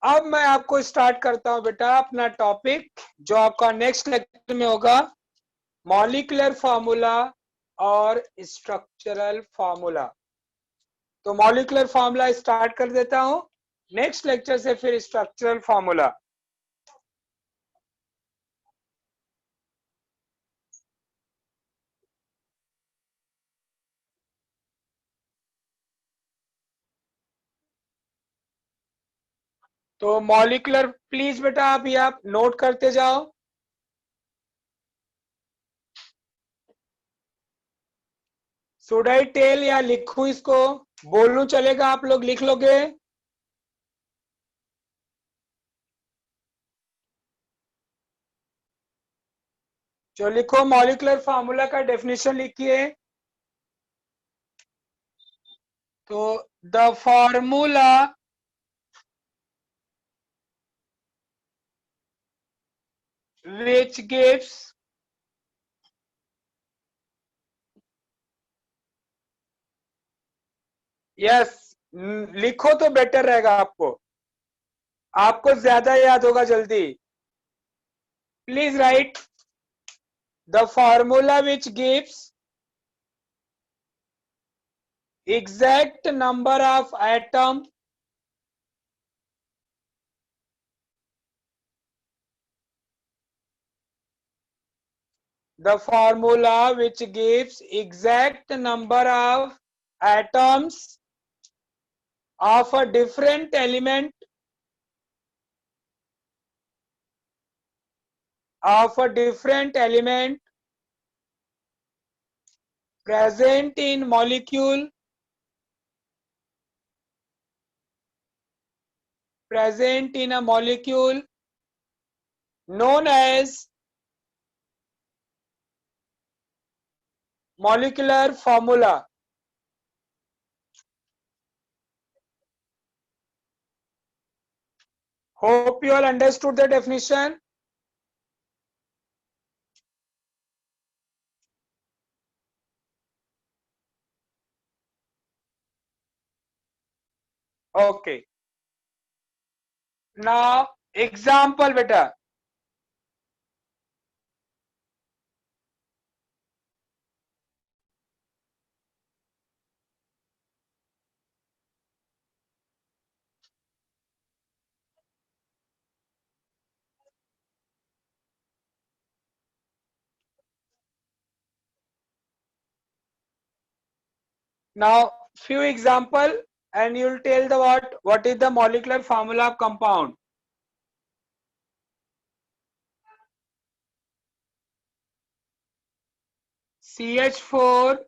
B: अब मैं आपको start करता हूं बेटा अपना टॉपिक, जो आपका नेक्स्ट लेक्चर में होगा, मॉलिक्यूलर फार्मूला और स्ट्रक्चरल फार्मूला। तो मॉलिक्यूलर फार्मूला स्टार्ट कर देता हूं, नेक्स्ट लेक्चर से फिर स्ट्रक्चरल फार्मूला। तो मॉलिक्यूलर प्लीज बेटा अभी आप नोट करते जाओ। शुड आई टेल या लिखूं इसको? बोलूं चलेगा, आप लोग लिख लोगे? जो लिखो मॉलिक्यूलर फार्मूला का डेफिनेशन लिखिए। तो the formula which gives yes, लिखो तो बेटर रहेगा, आपको ज्यादा याद होगा जल्दी। Please right the formula which gives exact number of atom the formula which gives exact number of atoms of a different element present in molecule known as molecular formula. Hope you all understood the definition. Okay. Now example beta. Now few example and you'll tell the what is the molecular formula of compound. CH4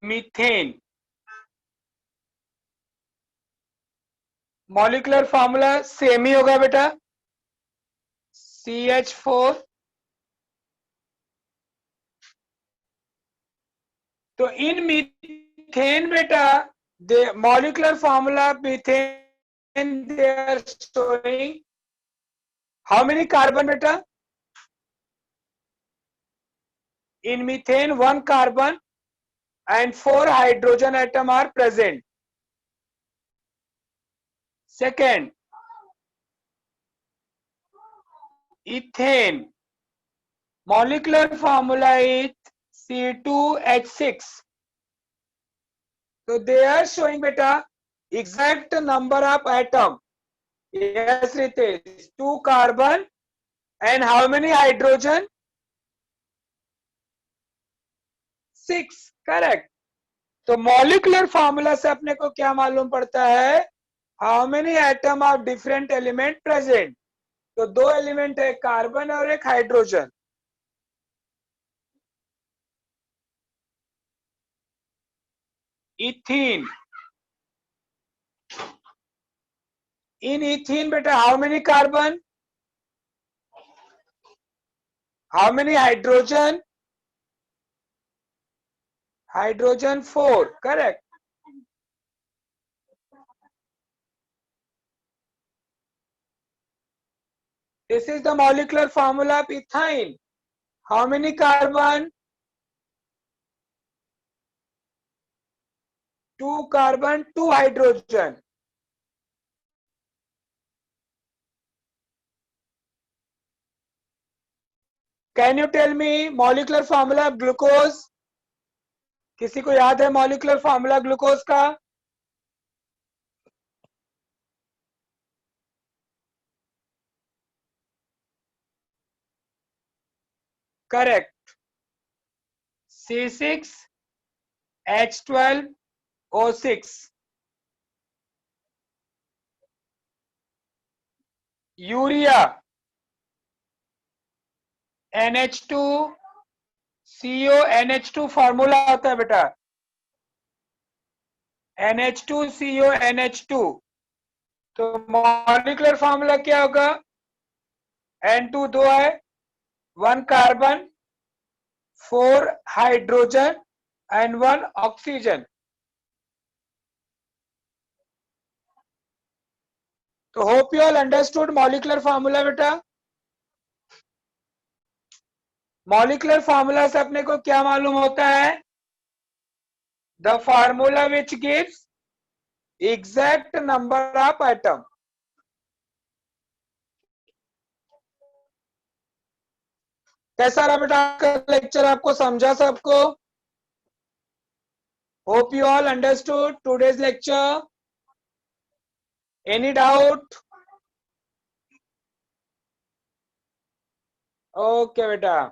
B: methane. Molecular formula same ही होगा बेटा, CH4. तो in methane बेटा, the molecular formula of methane, they are showing how many carbon beta? In methane 1 carbon and 4 hydrogen atom are present. Second, ethane molecular formula is C2H6. So they are showing beta exact number of atom. Yes, Ritesh, 2 carbon and how many hydrogen? 6. Correct. तो molecular formula से अपने को क्या मालूम पड़ता है? How many atom of different element present. तो 2 element है, कार्बन और एक हाइड्रोजन. इथीन. इन इथीन बेटा how many carbon, how many hydrogen? Hydrogen 4. Correct. This is the molecular formula of ethyne. How many carbon? 2 carbon, 2 hydrogen. Can you tell me molecular formula of glucose? किसी को याद है molecular formula glucose का? Correct. C6H12O6. Urea NH2CONH2 formula होता है बेटा, NH2CONH2. तो molecular formula क्या होगा? N2 2 है, 1 कार्बन, 4 हाइड्रोजन and 1 ऑक्सीजन. तो hope you all understood molecular formula बेटा. मॉलिक्यूलर फॉर्मूला से अपने को क्या मालूम होता है? The formula which gives exact number of atom. कैसा रहा बेटा आपका लेक्चर? आपको समझा सबको? Hope you all understood today's lecture. Any doubt? Okay बेटा,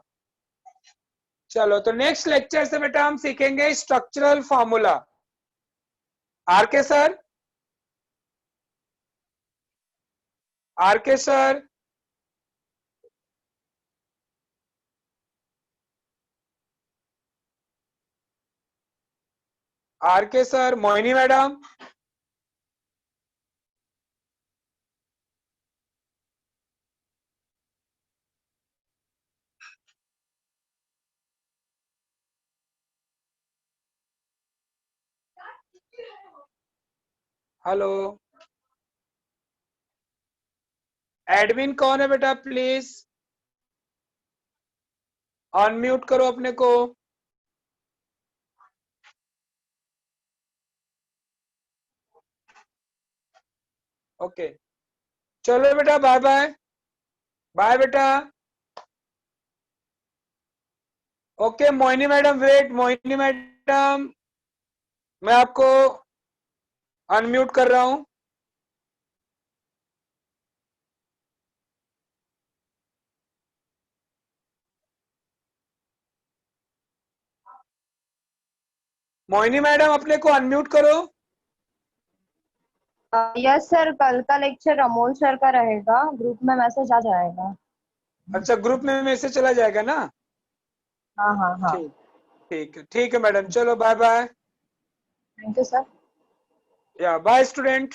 B: चलो तो नेक्स्ट लेक्चर से बेटा हम सीखेंगे स्ट्रक्चरल फॉर्मूला. आर के सर, आर के सर, आर के sir, Mohini madam, hello. Admin कौन है बेटा? प्लीज अनम्यूट करो अपने को. ओके, चलो बेटा, बाय बाय. बाय बेटा. Okay Mohini madam, wait. Mohini madam, मैं आपको अनम्यूट कर रहा हूं. मोहिनी मैडम अपने को अनम्यूट करो.
C: यस सर, कल का लेक्चर अमोल सर का रहेगा, ग्रुप में मैसेज आ जाएगा।
B: अच्छा, ग्रुप में मैसेज चला जाएगा ना?
C: हाँ हाँ हाँ।
B: ठीक है मैडम, चलो bye bye.
C: Thank you sir.
B: या बाय स्टूडेंट।